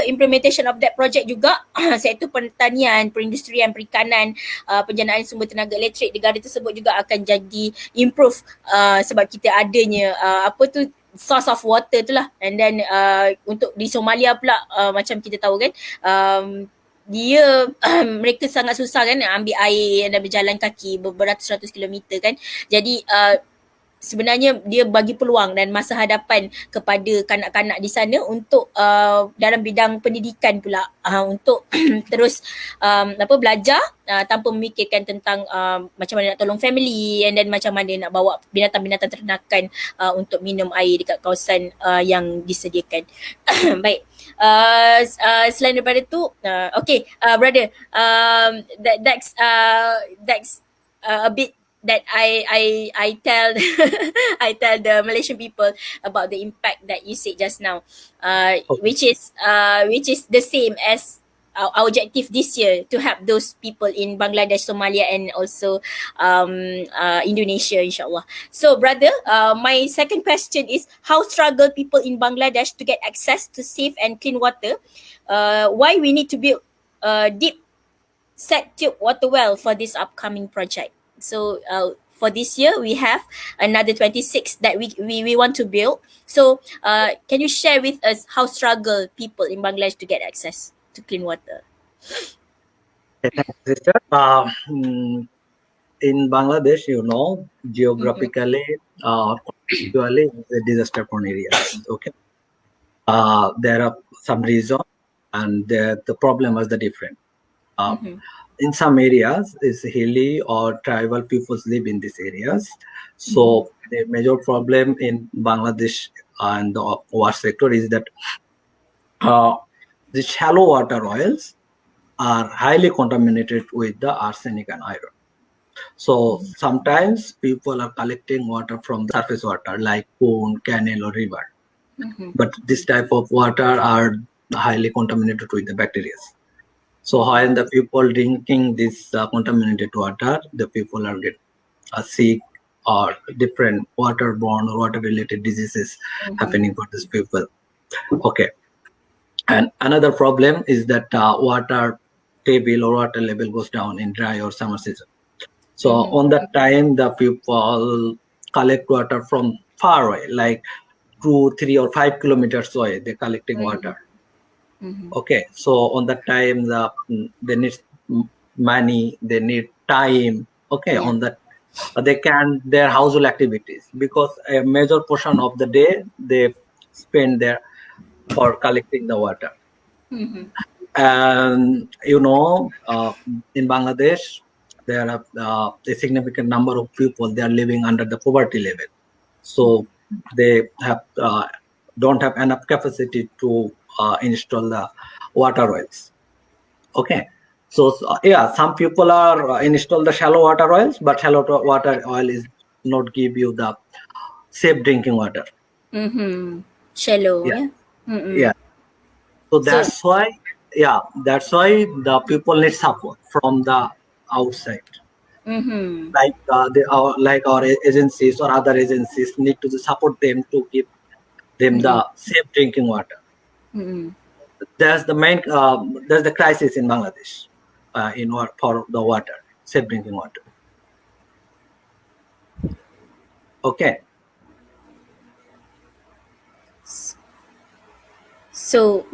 implementation of that project juga sektor pertanian, perindustrian, perikanan, penjanaan sumber tenaga elektrik negara tersebut juga akan jadi improve sebab kita adanya source of water tu lah. And then untuk di Somalia pula macam kita tahu kan, dia mereka sangat susah kan ambil air dan berjalan kaki beratus-ratus kilometer kan. Jadi sebenarnya dia bagi peluang dan masa hadapan kepada kanak-kanak di sana untuk dalam bidang pendidikan pula, untuk terus belajar tanpa memikirkan tentang macam mana nak tolong family, and then macam mana nak bawa binatang-binatang ternakan untuk minum air dekat kawasan yang disediakan. Baik. Selain daripada tu, brother, that's a bit that I tell I tell the Malaysian people about the impact that you said just now, which is the same as our objective this year, to help those people in Bangladesh, Somalia, and also Indonesia, inshallah. So, brother, my second question is, how struggle people in Bangladesh to get access to safe and clean water? Why we need to build a deep set tube water well for this upcoming project? So for this year, we have another 26 that we want to build. So can you share with us how struggle people in Bangladesh to get access to clean water? Sister, in Bangladesh, geographically, contextually, it's a disaster-prone area. Okay, there are some reasons, and the problem is the different. In some areas, it's hilly or tribal peoples live in these areas. So the major problem in Bangladesh and the water sector is that the shallow water oils are highly contaminated with the arsenic and iron. So sometimes people are collecting water from the surface water like pond, canal or river. But this type of water are highly contaminated with the bacteria. So when the people drinking this contaminated water, the people are get sick or different waterborne or water-related diseases happening for these people. Okay. And another problem is that water table or water level goes down in dry or summer season. So on that time, the people collect water from far away, like 2, 3 or 5 kilometers away, they're collecting water. Okay, so on that time, they need money, they need time. Okay, on that, they can their household activities, because a major portion of the day they spend there for collecting the water. And in Bangladesh, there are a significant number of people, they are living under the poverty level, so they have don't have enough capacity to install the water oils. Okay, so some people are install the shallow water oils, but shallow water oil is not give you the safe drinking water. Shallow, yeah. So that's why the people need support from the outside. Like our agencies or other agencies need to support them to give them the safe drinking water. That's the main that's the crisis in Bangladesh for the water, safe drinking water. Okay. So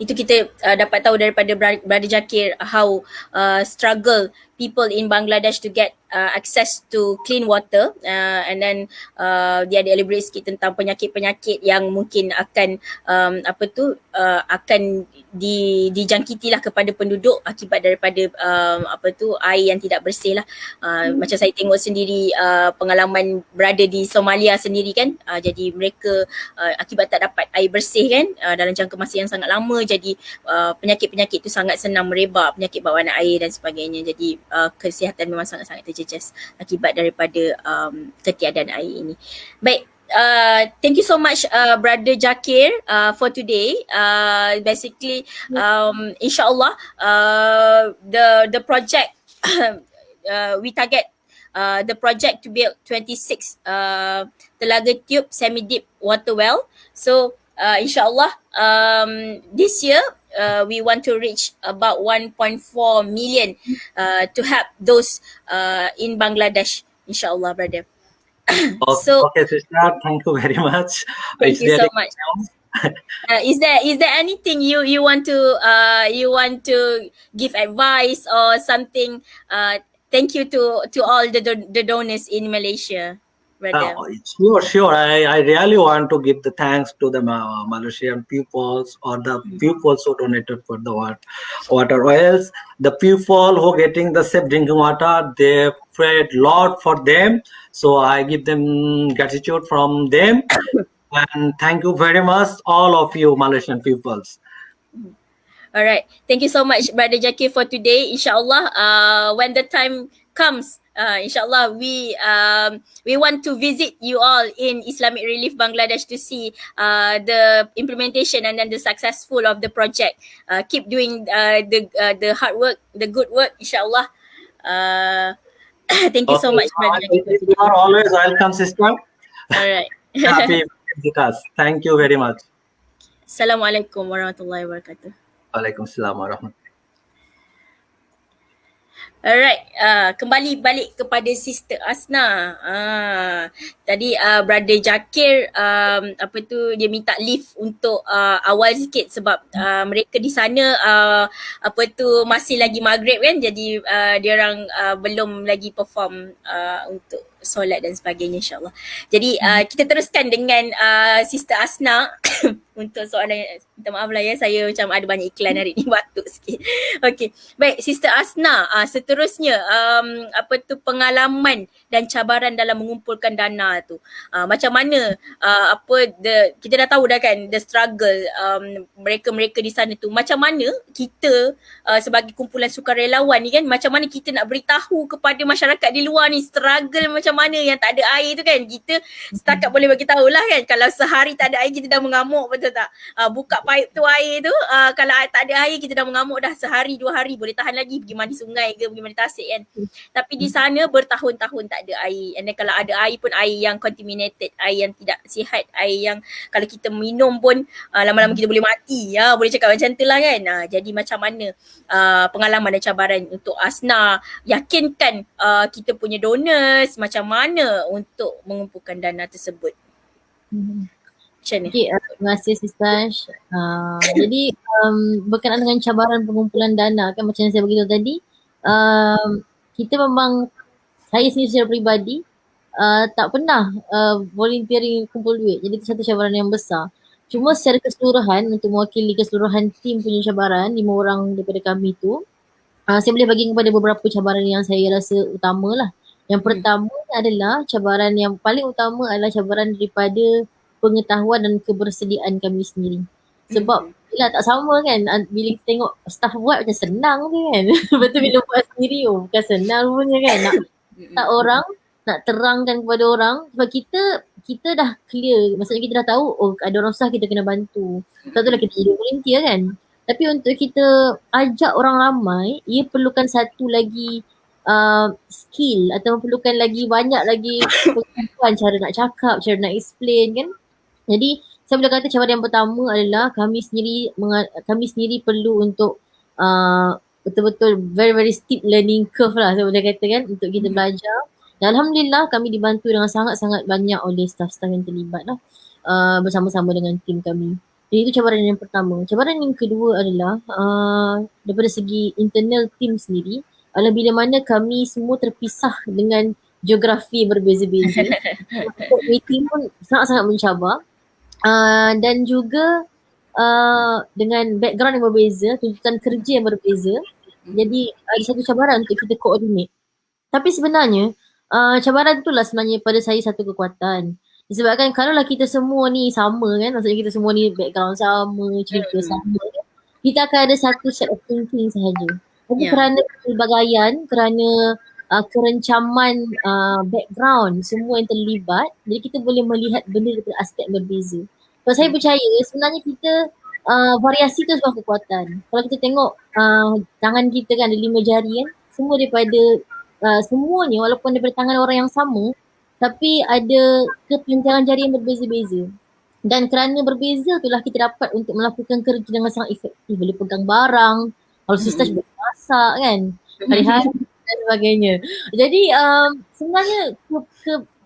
itu kita dapat tahu daripada Brother Zakir how struggle people in Bangladesh to get access to clean water, and then dia ada elaborate sikit tentang penyakit-penyakit yang mungkin akan akan dijangkiti lah kepada penduduk akibat daripada air yang tidak bersih lah. Macam saya tengok sendiri pengalaman berada di Somalia sendiri kan, jadi mereka akibat tak dapat air bersih kan, dalam jangka masa yang sangat lama, jadi penyakit-penyakit tu sangat senang merebak, penyakit bawaan air dan sebagainya. Jadi kesihatan memang sangat-sangat terjejas akibat daripada ketiadaan air ini. Baik, thank you so much Brother Zakir for today. Basically insyaAllah the project we target the project to build 26 Telaga Tube semi-deep water well. So insyaAllah this year we want to reach about 1.4 million to help those in Bangladesh, insyaAllah, brother. So Okay, sister, thank you very much. thank It's you so really much. Is there anything you want to give advice or something? Thank you to all the donors in Malaysia, brother. Sure. I really want to give the thanks to the Malaysian pupils or the pupils who donated for the water oils. The people who getting the safe drinking water, they prayed Lord for them. So I give them gratitude from them. And thank you very much, all of you Malaysian pupils. All right. Thank you so much, Brother Jakir, for today. Inshallah, when the time comes, inshallah, we want to visit you all in Islamic Relief Bangladesh to see the implementation and then the successful of the project. Keep doing the hard work, the good work, inshallah. Thank you so much, Brother Jakir, for You today. are always welcome, sister. All right. Happy visit us. Thank you very much. Assalamualaikum warahmatullahi wabarakatuh. Waalaikumsalam warahmatullahi. Alright, kembali balik kepada Sister Asna. Tadi Brother Jakir dia minta leave untuk awal sikit sebab mereka di sana masih lagi maghrib kan, jadi dia orang belum lagi perform untuk solat dan sebagainya, insyaAllah. Jadi kita teruskan dengan Sister Asna untuk soalan. Minta maaf lah ya, saya macam ada banyak iklan hari ni, batuk sikit. Okay, baik Sister Asna, seterusnya pengalaman dan cabaran dalam mengumpulkan dana tu, macam mana kita dah tahu dah kan the struggle mereka di sana tu. Macam mana kita sebagai kumpulan sukarelawan ni kan, macam mana kita nak beritahu kepada masyarakat di luar ni struggle macam mana yang tak ada air tu kan. Kita setakat boleh bagi tahu lah kan, kalau sehari tak ada air kita dah mengamuk, betul tak? Buka pipe tu air tu, kalau tak ada air kita dah mengamuk dah sehari 2 hari, boleh tahan lagi pergi mandi sungai ke, pergi mandi tasik kan. Tapi di sana bertahun-tahun tak ada air, and then kalau ada air pun air yang contaminated, air yang tidak sihat, air yang kalau kita minum pun lama-lama kita boleh mati, boleh cakap macam tu lah kan. Jadi macam mana pengalaman dan cabaran untuk Asna yakinkan kita punya donors macam mana untuk mengumpulkan dana tersebut. Macam mana? Okay, terima kasih Sister. Jadi berkenaan dengan cabaran pengumpulan dana kan, macam yang saya beritahu tadi, kita memang, saya sendiri secara peribadi tak pernah volunteering kumpul duit. Jadi itu satu cabaran yang besar. Cuma secara keseluruhan, untuk mewakili keseluruhan tim punya cabaran 5 orang daripada kami tu, saya boleh bagi kepada beberapa cabaran yang saya rasa utama lah. Yang pertama adalah cabaran yang paling utama adalah cabaran daripada pengetahuan dan kebersediaan kami sendiri. Sebab yelah tak sama kan, bila kita tengok staff buat macam senang je kan. Betul bila buat sendiri bukan senang punya kan. Nak orang, nak terangkan kepada orang. Sebab kita dah clear, maksudnya kita dah tahu ada orang susah, kita kena bantu. Sebab tu lah kita jadi volunteer kan. Tapi untuk kita ajak orang ramai, ia perlukan satu lagi skill atau perlukan lagi banyak lagi pengetahuan, cara nak cakap, cara nak explain kan. Jadi saya boleh kata cabaran yang pertama adalah kami sendiri perlu untuk betul-betul very very steep learning curve lah, saya boleh kata kan, untuk kita belajar. Dan Alhamdulillah kami dibantu dengan sangat-sangat banyak oleh staff-staff yang terlibat lah, bersama-sama dengan tim kami. Jadi itu cabaran yang pertama. Cabaran yang kedua adalah daripada segi internal tim sendiri, adalah bila mana kami semua terpisah dengan geografi berbeza-beza. Meeting pun sangat-sangat mencabar. Dan juga dengan background yang berbeza, tuntutan kerja yang berbeza. Jadi ada satu cabaran untuk kita coordinate. Tapi sebenarnya cabaran itulah sebenarnya pada saya satu kekuatan. Disebabkan kalaulah kita semua ni sama kan, maksudnya kita semua ni background sama, cerita sama kan, kita akan ada satu set of thinking sahaja. Tapi kerana pelbagaian, kerana kerencaman background semua yang terlibat, jadi kita boleh melihat benda daripada aspek berbeza. Kalau saya percaya sebenarnya kita variasi tu sebuah kekuatan. Kalau kita tengok tangan kita kan ada 5 jari kan, semua daripada semuanya walaupun daripada tangan orang yang sama, tapi ada kepanjangan jari yang berbeza-beza. Dan kerana berbeza itulah kita dapat untuk melakukan kerja dengan sangat efektif. Boleh pegang barang, kalau sister boleh masak kan, hari-hari dan sebagainya. Jadi sebenarnya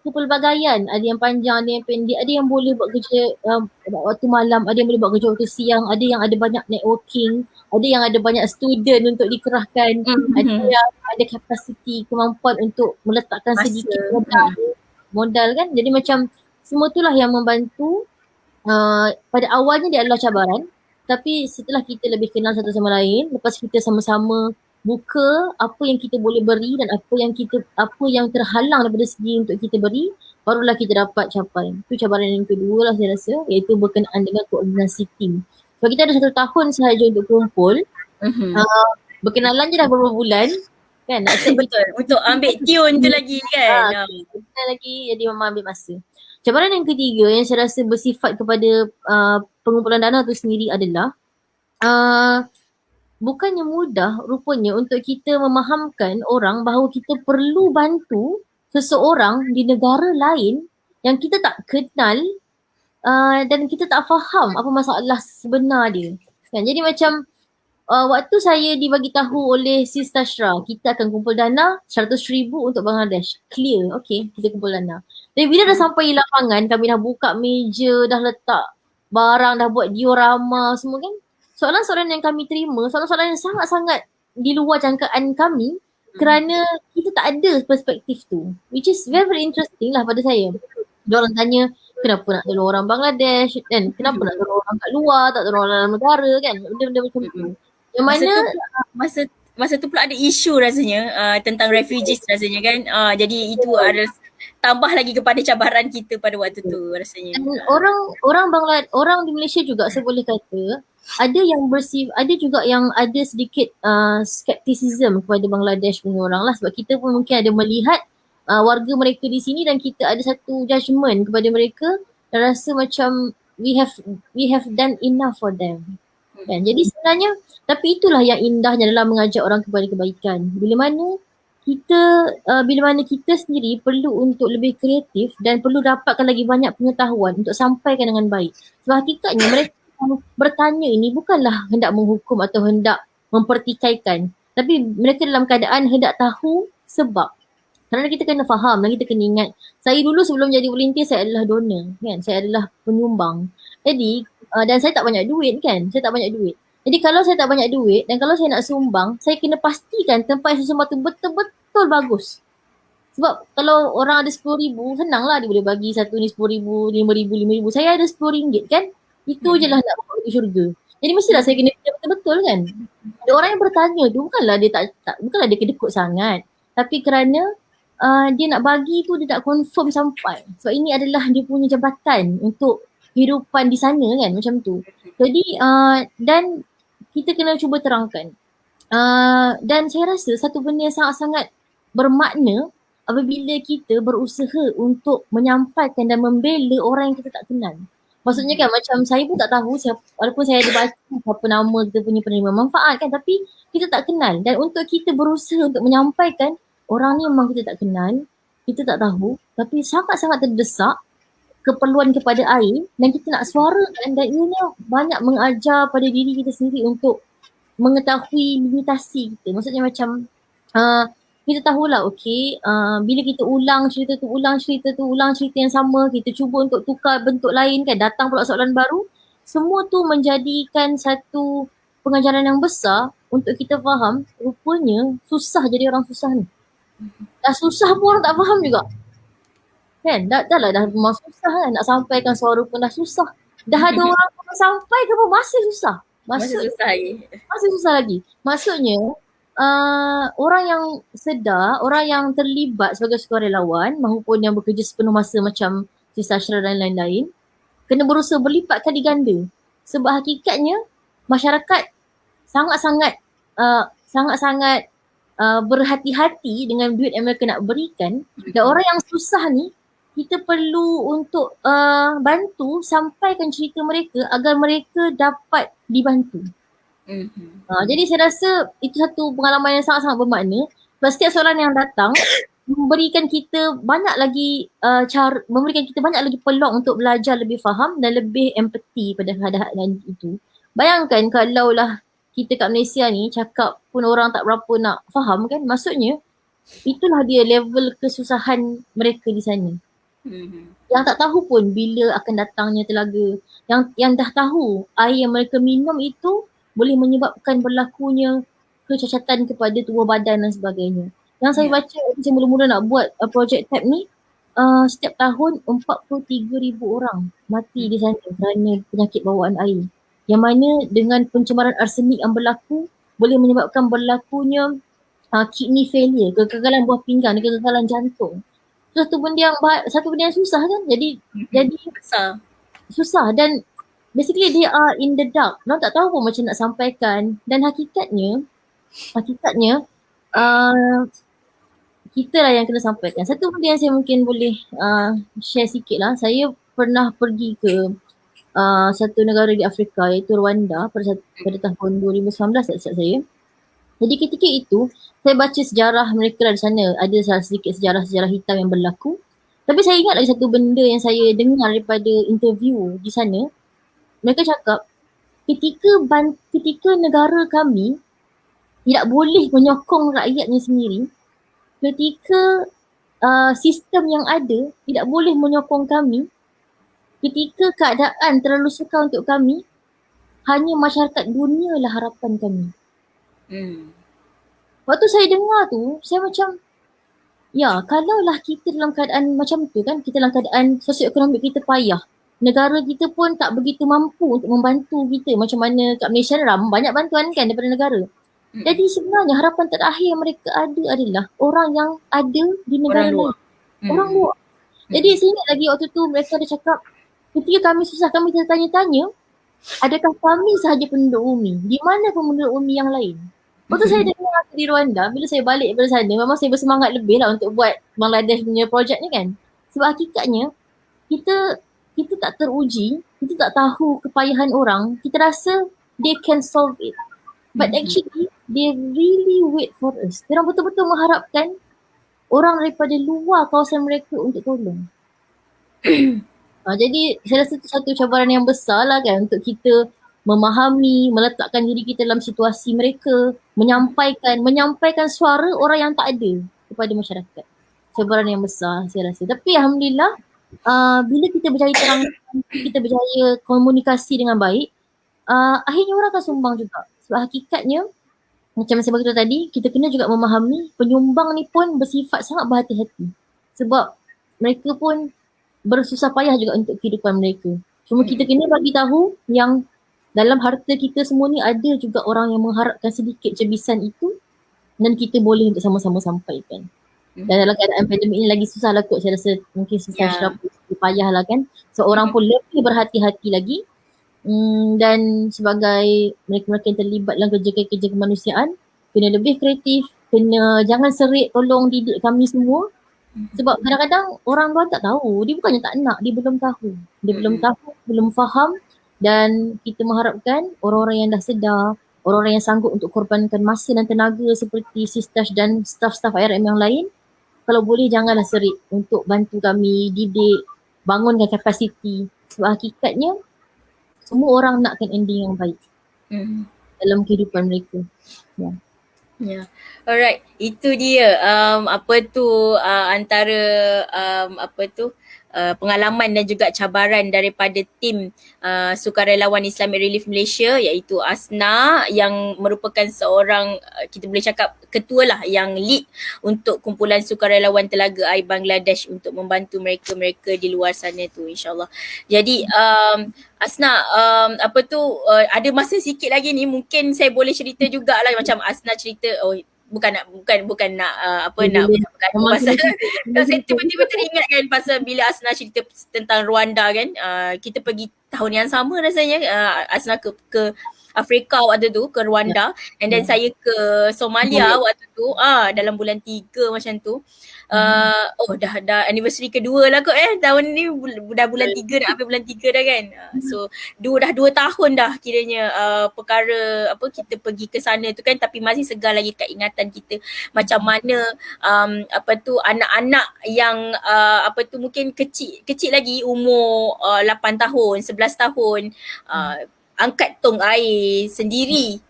kepelbagaian, ada yang panjang, ada yang pendek, ada yang boleh buat kerja waktu malam, ada yang boleh buat kerja waktu siang, ada yang ada banyak networking, ada yang ada banyak student untuk dikerahkan, ada yang ada kapasiti, kemampuan untuk meletakkan sedikit modal kan. Jadi macam semua itulah yang membantu. Pada awalnya dia adalah cabaran, tapi setelah kita lebih kenal satu sama lain, lepas kita sama-sama buka apa yang kita boleh beri dan apa yang terhalang daripada segi untuk kita beri, barulah kita dapat capai. Itu cabaran yang kedua lah saya rasa, iaitu berkenaan dengan koordinasi tim. Sebab kita ada 1 tahun sahaja untuk kumpul, berkenalan je dah beberapa bulan kan, nak set Betul, untuk ambil tune tu lagi kan. kita lagi, jadi memang ambil masa. Cabaran yang ketiga yang saya rasa bersifat kepada pengumpulan dana tu sendiri adalah bukannya mudah rupanya untuk kita memahamkan orang bahawa kita perlu bantu seseorang di negara lain yang kita tak kenal dan kita tak faham apa masalah sebenar dia. Kan? Jadi macam waktu saya dibagi tahu oleh Sis Tashra, kita akan kumpul dana 100,000 untuk Bangladesh. Clear, okay, kita kumpul dana. Dan bila dah sampai lapangan, kami dah buka meja, dah letak barang, dah buat diorama semua kan. Soalan-soalan yang kami terima, soalan-soalan yang sangat-sangat di luar jangkaan kami kerana kita tak ada perspektif tu. Which is very, very interesting lah pada saya. Diorang tanya, kenapa nak tolong orang Bangladesh kan? Kenapa nak tolong orang kat luar, tak tolong orang dalam negara kan? Benda-benda macam tu. Yang mana masa tu pula ada isu rasanya tentang refugees rasanya kan. Jadi itu adalah tambah lagi kepada cabaran kita pada waktu tu rasanya. Dan orang di Malaysia juga saya boleh kata ada yang ada juga yang ada sedikit skepticism kepada Bangladesh punya orang lah, sebab kita pun mungkin ada melihat warga mereka di sini dan kita ada satu judgement kepada mereka dan rasa macam we have done enough for them. Kan? Jadi sebenarnya, tapi itulah yang indahnya dalam mengajak orang kepada kebaikan. Bila mana kita sendiri perlu untuk lebih kreatif dan perlu dapatkan lagi banyak pengetahuan untuk sampaikan dengan baik. Sebab hakikatnya mereka bertanya ini bukanlah hendak menghukum atau hendak mempertikaikan, tapi mereka dalam keadaan hendak tahu sebab. Kerana kita kena faham dan kita kena ingat, saya dulu sebelum jadi volunteer saya adalah donor kan, saya adalah penyumbang. Jadi dan saya tak banyak duit kan, Jadi kalau saya tak banyak duit dan kalau saya nak sumbang, saya kena pastikan tempat yang saya sumbang tu betul-betul bagus. Sebab kalau orang ada RM10,000, senanglah dia boleh bagi satu ni RM10,000, RM5,000, RM5,000. Saya ada RM10 kan, itu je lah nak bawa ke syurga. Jadi mestilah saya kena pilih betul-betul kan. Ada orang yang bertanya tu bukanlah dia bukanlah dia kedekut sangat, tapi kerana dia nak bagi tu dia tak confirm sampai. Sebab ini adalah dia punya jabatan untuk kehidupan di sana kan, macam tu. Jadi dan kita kena cuba terangkan. Dan saya rasa satu benda yang sangat-sangat bermakna apabila kita berusaha untuk menyampaikan dan membela orang yang kita tak kenal. Maksudnya kan macam saya pun tak tahu siapa, walaupun saya ada baca apa nama kita punya penerima manfaat kan, tapi kita tak kenal. Dan untuk kita berusaha untuk menyampaikan orang ni memang kita tak kenal, kita tak tahu, tapi sangat-sangat terdesak keperluan kepada air dan kita nak suarakan, dan ianya banyak mengajar pada diri kita sendiri untuk mengetahui limitasi kita. Maksudnya macam kita tahulah bila kita ulang cerita yang sama, kita cuba untuk tukar bentuk lain kan, datang pula soalan baru, semua tu menjadikan satu pengajaran yang besar untuk kita faham rupanya susah jadi orang susah ni. Dah susah pun orang tak faham juga. Kan? Dah memang susah kan, nak sampaikan suara pun dah susah. Dah ada orang pun sampai ke pun masih susah. Masih susah lagi. Maksudnya orang yang sedar, orang yang terlibat sebagai sukarelawan maupun yang bekerja sepenuh masa macam Sis Tashra dan lain-lain kena berusaha berlipat kali ganda. Sebab hakikatnya masyarakat sangat-sangat berhati-hati dengan duit yang mereka nak berikan, dan orang yang susah ni kita perlu untuk bantu sampaikan cerita mereka agar mereka dapat dibantu. Jadi saya rasa itu satu pengalaman yang sangat-sangat bermakna. setiap soalan yang datang memberikan kita banyak lagi memberikan kita banyak lagi peluang untuk belajar lebih faham dan lebih empati pada keadaan itu. Bayangkan kalaulah kita kat Malaysia ni cakap pun orang tak berapa nak faham kan, maksudnya itulah dia level kesusahan mereka di sana. Yang tak tahu pun bila akan datangnya telaga, yang dah tahu air yang mereka minum itu boleh menyebabkan berlakunya kecacatan kepada tubuh badan dan sebagainya. Yang saya baca waktu saya mula-mula nak buat projek tab ni, setiap tahun 43,000 orang mati di sana kerana penyakit bawaan air. Yang mana dengan pencemaran arsenik yang berlaku boleh menyebabkan berlakunya kidney failure, kegagalan buah pinggang, kegagalan jantung. Satu benda yang susah kan, jadi Besar. susah dan basically they are in the dark. Mereka tak tahu pun macam nak sampaikan dan hakikatnya kita lah yang kena sampaikan. Satu benda yang saya mungkin boleh share sikit lah. Saya pernah pergi ke satu negara di Afrika iaitu Rwanda pada tahun 2019 tak silap saya. Jadi ketika itu saya baca sejarah mereka di sana. Ada sedikit sejarah-sejarah hitam yang berlaku. Tapi saya ingat lagi satu benda yang saya dengar daripada interview di sana. Mereka cakap ketika negara kami tidak boleh menyokong rakyatnya sendiri, ketika sistem yang ada tidak boleh menyokong kami, ketika keadaan terlalu sukar untuk kami, hanya masyarakat dunia lah harapan kami. Waktu saya dengar tu, saya macam, ya kalaulah kita dalam keadaan macam tu kan, kita dalam keadaan sosioekonomik kita payah, negara kita pun tak begitu mampu untuk membantu kita macam mana kat Malaysia ni banyak bantuan kan daripada negara. Jadi sebenarnya harapan terakhir yang mereka ada adalah orang yang ada di negara lain. Orang luar. Jadi saya ingat lagi waktu tu mereka ada cakap, ketika kami susah kami tertanya-tanya, adakah kami sahaja penduduk bumi? Di mana penduduk bumi yang lain? Waktu saya dengar di Rwanda, bila saya balik daripada sana, memang saya bersemangat lebih lah untuk buat Bangladesh punya projek ni kan. Sebab hakikatnya, kita tak teruji, kita tak tahu kepayahan orang, kita rasa they can solve it. But actually, they really wait for us. Mereka betul-betul mengharapkan orang daripada luar kawasan mereka untuk tolong. Jadi saya rasa itu satu cabaran yang besar lah kan untuk kita memahami, meletakkan diri kita dalam situasi mereka, menyampaikan suara orang yang tak ada kepada masyarakat. Cabaran yang besar saya rasa. Tapi alhamdulillah, bila kita berjaya terangkan, kita berjaya komunikasi dengan baik, akhirnya orang akan sumbang juga. Sebab hakikatnya, macam saya berkata tadi, kita kena juga memahami penyumbang ni pun bersifat sangat berhati-hati. Sebab mereka pun bersusah payah juga untuk kehidupan mereka. Cuma kita kena bagi tahu yang dalam harta kita semua ni ada juga orang yang mengharapkan sedikit cebisan itu dan kita boleh untuk sama-sama sampaikan. Dan dalam keadaan pandemik ni lagi susah lah kot, saya rasa mungkin susah payah lah kan. So orang pun lebih berhati-hati lagi. Dan sebagai mereka-mereka yang terlibat dalam kerja-kerja kemanusiaan, kena lebih kreatif, jangan serik tolong didik kami semua. Sebab kadang-kadang orang luar tak tahu, dia bukannya tak nak, dia belum tahu. Dia belum tahu, belum faham dan kita mengharapkan orang-orang yang dah sedar, orang-orang yang sanggup untuk korbankan masa dan tenaga seperti Sistash dan staf-staf IRM yang lain, kalau boleh janganlah serik untuk bantu kami didik, bangunkan kapasiti. Sebab hakikatnya semua orang nakkan ending yang baik dalam kehidupan mereka. Ya. Alright, itu dia antara pengalaman dan juga cabaran daripada tim Sukarelawan Islamic Relief Malaysia, iaitu Asna yang merupakan seorang kita boleh cakap ketua lah, yang lead untuk kumpulan sukarelawan Telaga Air Bangladesh untuk membantu mereka-mereka di luar sana tu, insyaAllah. Jadi Asna, ada masa sikit lagi ni, mungkin saya boleh cerita jugalah macam Asna cerita, bukan nak pasal saya tiba-tiba teringat kan pasal bila Asna cerita tentang Rwanda kan, kita pergi tahun yang sama rasanya, Asna ke Afrika waktu tu, ke Rwanda, and then saya ke Somalia waktu tu, dalam bulan 3 macam tu. Dah anniversary kedua lah kot tahun ni, dah bulan 3 dah, habis bulan 3 dah kan. So dah 2 tahun dah kiranya perkara apa kita pergi ke sana tu kan, tapi masih segar lagi kat ingatan kita macam mana anak-anak yang mungkin kecil lagi, umur 8 tahun, 11 tahun, angkat tong air sendiri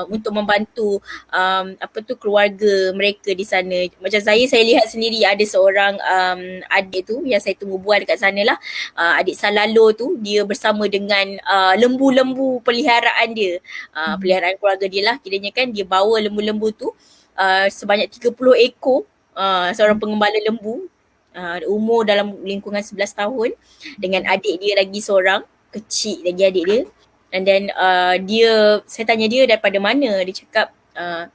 untuk membantu keluarga mereka di sana. Macam saya lihat sendiri ada seorang adik tu yang saya tunggu buat dekat sana lah, adik Salalo tu, dia bersama dengan lembu-lembu peliharaan dia, peliharaan keluarga dia lah kiranya kan. Dia bawa lembu-lembu tu sebanyak 30 ekor, seorang pengembala lembu, umur dalam lingkungan 11 tahun, dengan adik dia lagi seorang, kecil lagi adik dia. And then saya tanya dia daripada mana, dia cakap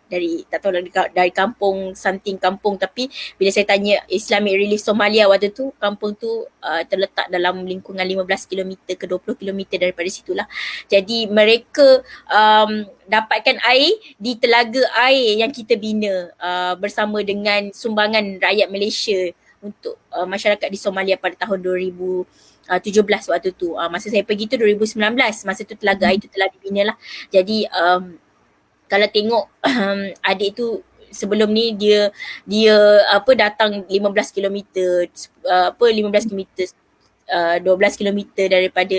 dari, tak tahu dari kampung, something kampung, tapi bila saya tanya Islamic Relief Somalia waktu tu, kampung tu terletak dalam lingkungan 15 km ke 20 km daripada situlah. Jadi mereka dapatkan air di telaga air yang kita bina bersama dengan sumbangan rakyat Malaysia untuk masyarakat di Somalia pada tahun 2017 waktu tu. Masa saya pergi tu 2019, masa tu telaga air tu telah dibina lah. Jadi kalau tengok adik tu sebelum ni dia datang 15 km 12 km daripada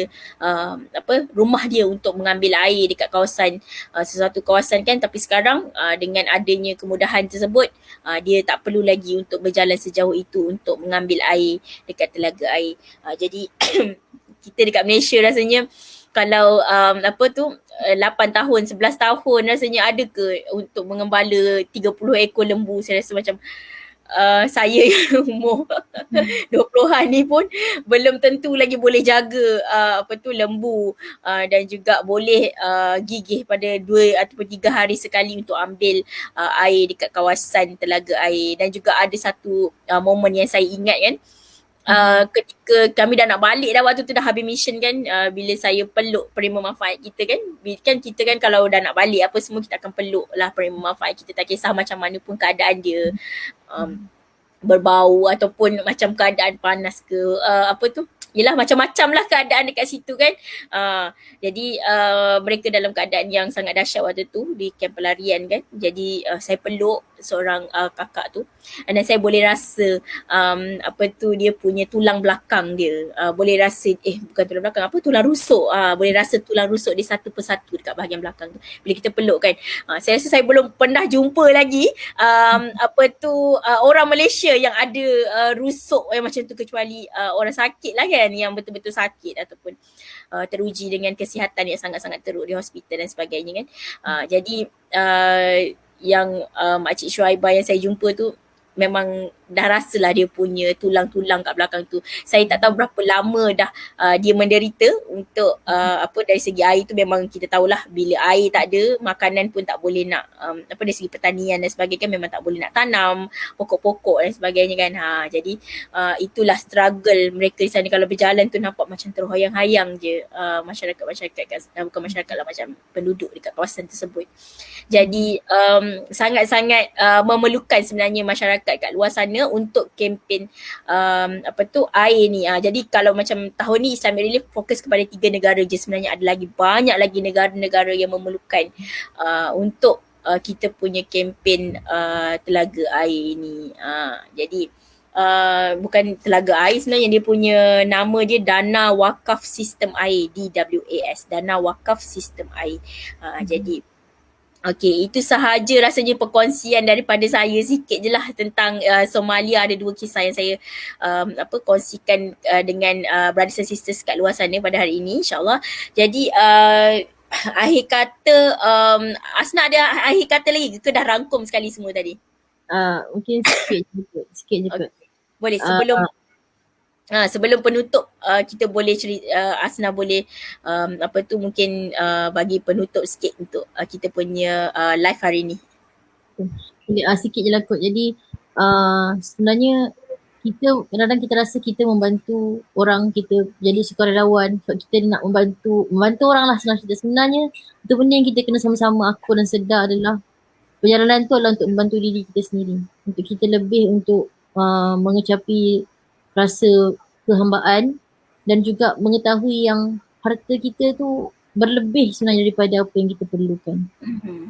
rumah dia untuk mengambil air dekat kawasan sesuatu kawasan kan. Tapi sekarang dengan adanya kemudahan tersebut, dia tak perlu lagi untuk berjalan sejauh itu untuk mengambil air dekat telaga air. Jadi kita dekat Malaysia rasanya kalau 8 tahun, 11 tahun rasanya ada ke untuk mengembala 30 ekor lembu. Saya rasa macam saya yang umur 20-an ni pun belum tentu lagi boleh jaga lembu, dan juga boleh gigih pada 2 ataupun 3 hari sekali untuk ambil air dekat kawasan telaga air. Dan juga ada satu momen yang saya ingat kan, ketika kami dah nak balik dah, waktu tu dah habis mission kan, bila saya peluk penerima manfaat kita kan, kita kan kalau dah nak balik apa semua kita akan peluk lah penerima manfaat kita, tak kisah macam mana pun keadaan dia, berbau ataupun macam keadaan panas ke yelah macam-macam lah keadaan dekat situ kan. Jadi mereka dalam keadaan yang sangat dahsyat waktu tu di kamp pelarian kan. Jadi saya peluk seorang kakak tu, dan saya boleh rasa dia punya tulang belakang dia, boleh rasa bukan tulang belakang, tulang rusuk, boleh rasa tulang rusuk dia satu persatu dekat bahagian belakang tu bila kita peluk kan. Saya rasa saya belum pernah jumpa lagi orang Malaysia yang ada rusuk yang macam tu, kecuali orang sakit lah kan, yang betul-betul sakit ataupun teruji dengan kesihatan yang sangat-sangat teruk di hospital dan sebagainya kan. Jadi yang Makcik Syuaibah yang saya jumpa tu memang dah rasalah dia punya tulang-tulang kat belakang tu. Saya tak tahu berapa lama dah dia menderita untuk dari segi air tu. Memang kita tahulah bila air tak ada, makanan pun tak boleh nak dari segi pertanian dan sebagainya kan, memang tak boleh nak tanam pokok-pokok dan sebagainya kan. Jadi itulah struggle mereka di sana. Kalau berjalan tu nampak macam terhoyang-hayang je masyarakat-masyarakat, bukan masyarakat lah, macam penduduk dekat kawasan tersebut. Jadi sangat-sangat memerlukan sebenarnya masyarakat kat luar sana untuk kempen air ni. Jadi kalau macam tahun ni Islamic Relief fokus kepada 3 negara je, sebenarnya ada lagi banyak lagi negara-negara yang memerlukan untuk kita punya kempen telaga air ni. Jadi bukan telaga air sebenarnya, dia punya nama dia Dana Wakaf Sistem Air, DWAS, Dana Wakaf Sistem Air. Jadi okey, itu sahaja rasanya perkongsian daripada saya, sikit je lah tentang Somalia. Ada 2 kisah yang saya kongsikan dengan brothers and sisters kat luar sana pada hari ini, insyaAllah. Jadi akhir kata, Asna ada akhir kata lagi ke dah rangkum sekali semua tadi? Mungkin sikit je kot. Boleh, sebelum penutup kita boleh Asna boleh mungkin bagi penutup sikit untuk kita punya live hari ni. Sikit je lah kot. Jadi sebenarnya kadang-kadang kita rasa kita membantu orang, kita jadi sukarelawan sebab kita nak membantu orang lah sebenarnya itu benda yang kita kena sama-sama akur dan sedar adalah perjalanan tu adalah untuk membantu diri kita sendiri, untuk kita lebih untuk mengecapi rasa kehambaan dan juga mengetahui yang harta kita tu berlebih sebenarnya daripada apa yang kita perlukan.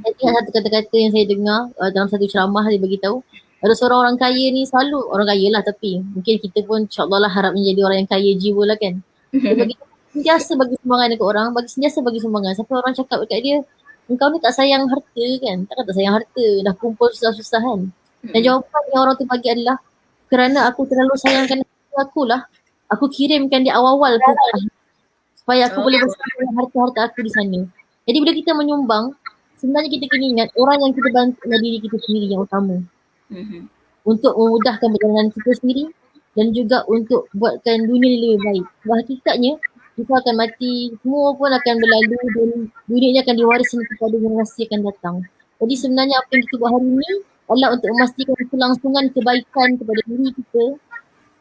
Saya ingat satu kata-kata yang saya dengar dalam satu ceramah, dia bagi tahu ada seorang orang kaya ni, selalu orang kaya lah, tapi mungkin kita pun insyaAllah lah harap menjadi orang yang kaya jiwa lah kan. Dia bagi sentiasa bagi sumbangan dekat orang, sentiasa bagi sumbangan. Sampai orang cakap dekat dia, engkau ni tak sayang harta kan? Takkan tak sayang harta, dah kumpul susah-susah kan. Dan jawapan yang orang tu bagi adalah, kerana aku terlalu sayangkan harta aku lah, aku kirimkan di awal-awal ke supaya aku boleh bersama harta-harta aku di sana. Jadi bila kita menyumbang, sebenarnya kita kena ingat orang yang kita bantu adalah diri kita sendiri yang utama. Untuk memudahkan perjalanan kita sendiri dan juga untuk buatkan dunia ni lebih baik. Sebab hakikatnya kita akan mati, semua pun akan berlalu dan dunia ni akan diwariskan kepada generasi akan datang. Jadi sebenarnya apa yang kita buat hari ni adalah untuk memastikan kelangsungan kebaikan kepada diri kita,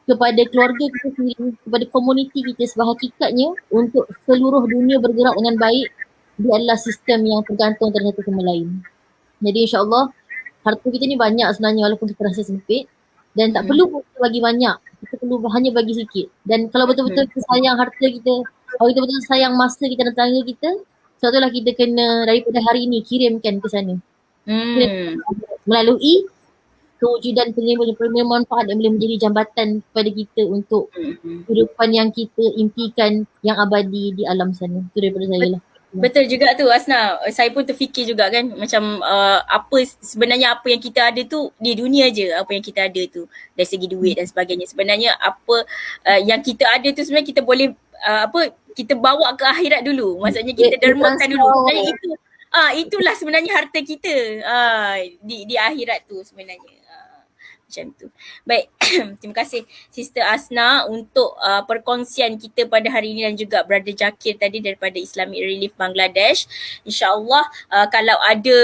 kepada keluarga kita sendiri, kepada komuniti kita. Sebab hakikatnya untuk seluruh dunia bergerak dengan baik, dia adalah sistem yang tergantung antara satu sama lain. Jadi insyaAllah harta kita ni banyak sebenarnya walaupun kita rasa sempit, dan tak perlu pun kita bagi banyak, kita perlu hanya bagi sikit. Dan kalau betul-betul kita sayang harta kita, kalau kita betul-betul sayang masa kita dan tenaga kita, sebab itulah kita kena daripada hari ini kirimkan ke sana. Melalui kewujudan penerima manfaat yang boleh menjadi jambatan kepada kita untuk kehidupan yang kita impikan yang abadi di alam sana. Itu daripada saya lah. Betul juga tu Asna. Saya pun terfikir juga kan macam apa sebenarnya apa yang kita ada tu di dunia je, apa yang kita ada tu dari segi duit dan sebagainya. Sebenarnya apa yang kita ada tu sebenarnya kita boleh kita bawa ke akhirat dulu. Maksudnya kita dermakan dulu. Sebenarnya itulah sebenarnya harta kita di akhirat tu sebenarnya. Macam tu. Baik, terima kasih Sister Asna untuk perkongsian kita pada hari ini dan juga Brother Zakir tadi daripada Islamic Relief Bangladesh. InsyaAllah kalau ada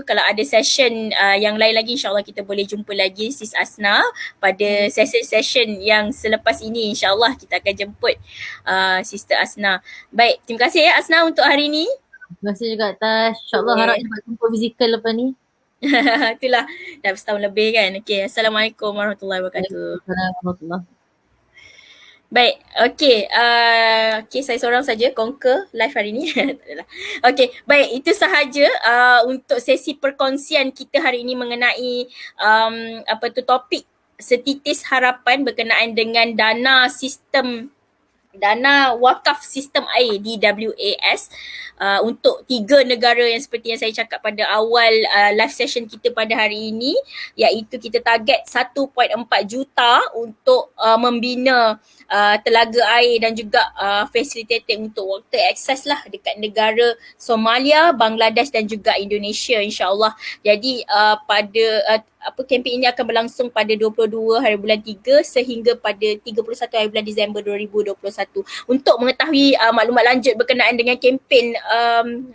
kalau ada session yang lain lagi, insyaAllah kita boleh jumpa lagi Sis Asna pada session yang selepas ini. InsyaAllah kita akan jemput Sister Asna. Baik, terima kasih ya Asna untuk hari ini. Terima kasih juga Tash. InsyaAllah harap dapat jumpa fizikal lepas ni. Itulah dah setahun lebih kan. Okay, Assalamualaikum warahmatullahi wabarakatuh. Assalamualaikum. Baik, okay, saya seorang saja conquer live hari ni. Okay, baik, itu sahaja untuk sesi perkongsian kita hari ini mengenai topik setitis harapan berkenaan dengan dana wakaf sistem air DWAS untuk 3 negara yang seperti yang saya cakap pada awal live session kita pada hari ini, iaitu kita target 1.4 juta untuk membina telaga air dan juga facilitating untuk water access lah dekat negara Somalia, Bangladesh dan juga Indonesia insyaAllah. Jadi pada kempen ini akan berlangsung pada 22 hari bulan 3 sehingga pada 31 hari bulan Disember 2021. Untuk mengetahui maklumat lanjut berkenaan dengan kempen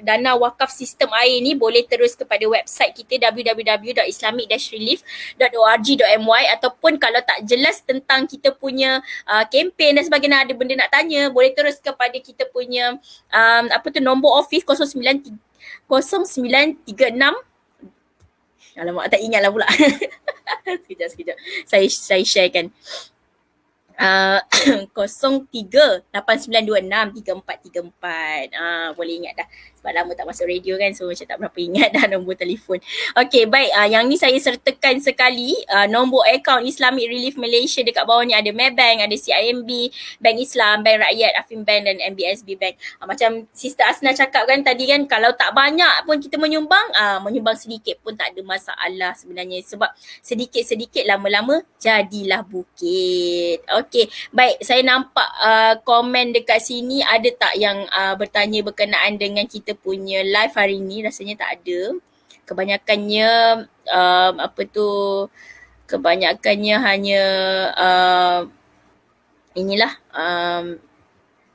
dana wakaf sistem air ni, boleh terus kepada website kita www.islamic-relief.org.my, ataupun kalau tak jelas tentang kita punya kempen dan sebagainya, ada benda nak tanya, boleh terus kepada kita punya nombor office 0936. Alamak, tak ingat lah pula. Sekejap. Saya sharekan. 03-8926-3434. Boleh ingat dah. Sebab lama tak masuk radio kan, so macam tak berapa ingat dah nombor telefon. Okay, baik. Yang ni saya sertakan sekali nombor akaun Islamic Relief Malaysia. Dekat bawah ni ada Maybank, ada CIMB, Bank Islam, Bank Rakyat, Affinbank dan MBSB Bank. Macam Sister Asna cakap kan tadi kan, kalau tak banyak pun kita menyumbang, menyumbang sedikit pun tak ada masalah sebenarnya. Sebab sedikit-sedikit lama-lama jadilah bukit. Okay, baik. Saya nampak komen dekat sini, ada tak yang bertanya berkenaan dengan kita punya live hari ni? Rasanya tak ada. Kebanyakannya kebanyakannya hanya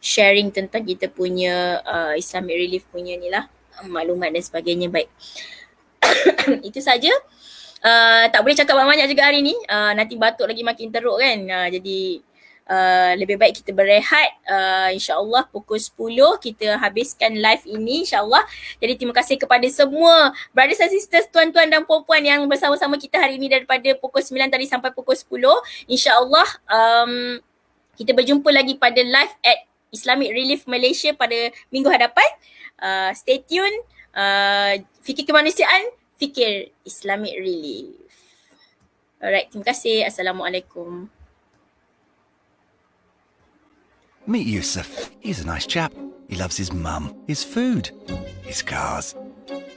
sharing tentang kita punya Islamic Relief punya ni lah, maklumat dan sebagainya. Baik. Itu saja Tak boleh cakap banyak-banyak juga hari ni. Nanti batuk lagi makin teruk kan. Jadi lebih baik kita berehat. InsyaAllah pukul 10 kita habiskan live ini insyaAllah. Jadi terima kasih kepada semua brothers and sisters, tuan-tuan dan puan-puan yang bersama-sama kita hari ini daripada pukul 9 tadi sampai pukul 10. InsyaAllah kita berjumpa lagi pada live at Islamic Relief Malaysia pada minggu hadapan. Stay tune. Fikir kemanusiaan, fikir Islamic Relief. Alright, terima kasih. Assalamualaikum. Meet Yusuf. He's a nice chap. He loves his mum, his food, his cars,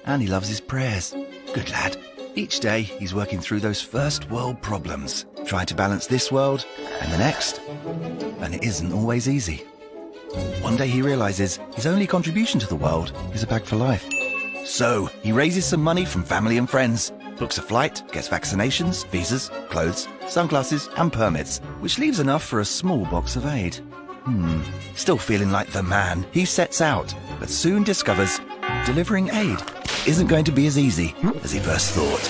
and he loves his prayers. Good lad. Each day he's working through those first world problems, trying to balance this world and the next, and it isn't always easy. One day he realizes his only contribution to the world is a bag for life. So he raises some money from family and friends, books a flight, gets vaccinations, visas, clothes, sunglasses and permits, which leaves enough for a small box of aid. Still feeling like the man, he sets out, but soon discovers delivering aid isn't going to be as easy as he first thought.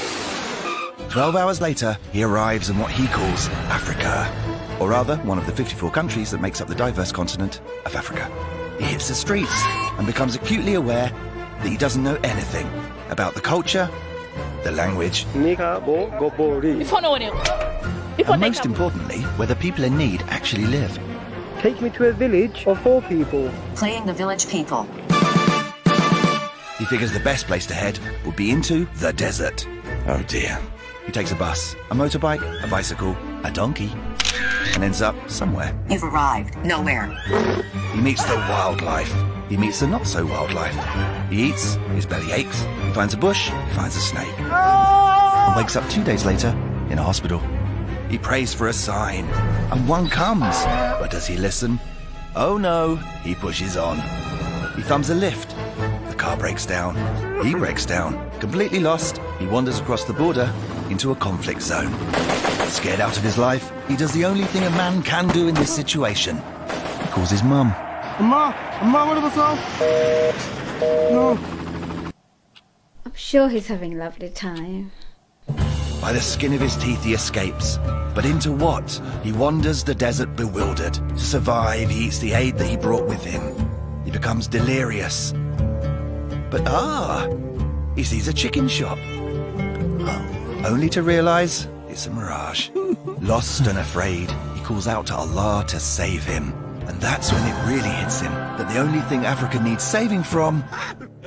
12 hours later, he arrives in what he calls Africa, or rather, one of the 54 countries that makes up the diverse continent of Africa. He hits the streets and becomes acutely aware that he doesn't know anything about the culture, the language, and most importantly, where the people in need actually live. Take me to a village of 4 people. Playing the village people. He figures the best place to head would be into the desert. Oh dear. He takes a bus, a motorbike, a bicycle, a donkey, and ends up somewhere. You've arrived. Nowhere. He meets the wildlife. He meets the not-so-wildlife. He eats, his belly aches, he finds a bush, he finds a snake. And wakes up 2 days later in a hospital. He prays for a sign, and one comes. But does he listen? Oh no, he pushes on. He thumbs a lift. The car breaks down. He breaks down. Completely lost, he wanders across the border into a conflict zone. Scared out of his life, he does the only thing a man can do in this situation. He calls his mum. Amma, what was up? No. I'm sure he's having a lovely time. By the skin of his teeth he escapes. But into what? He wanders the desert bewildered. To survive, he eats the aid that he brought with him. He becomes delirious. But he sees a chicken shop. Only to realize it's a mirage. Lost and afraid, he calls out to Allah to save him. And that's when it really hits him that the only thing Africa needs saving from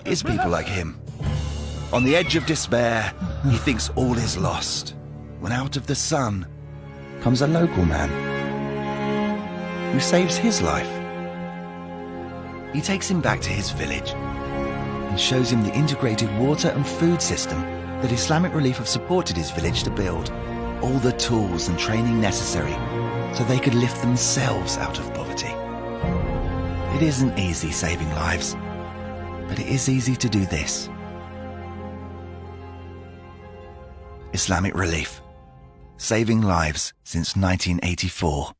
is people like him. On the edge of despair, he thinks all is lost, when out of the sun comes a local man who saves his life. He takes him back to his village and shows him the integrated water and food system that Islamic Relief have supported his village to build, all the tools and training necessary so they could lift themselves out of poverty. It isn't easy saving lives, but it is easy to do this. Islamic Relief, saving lives since 1984.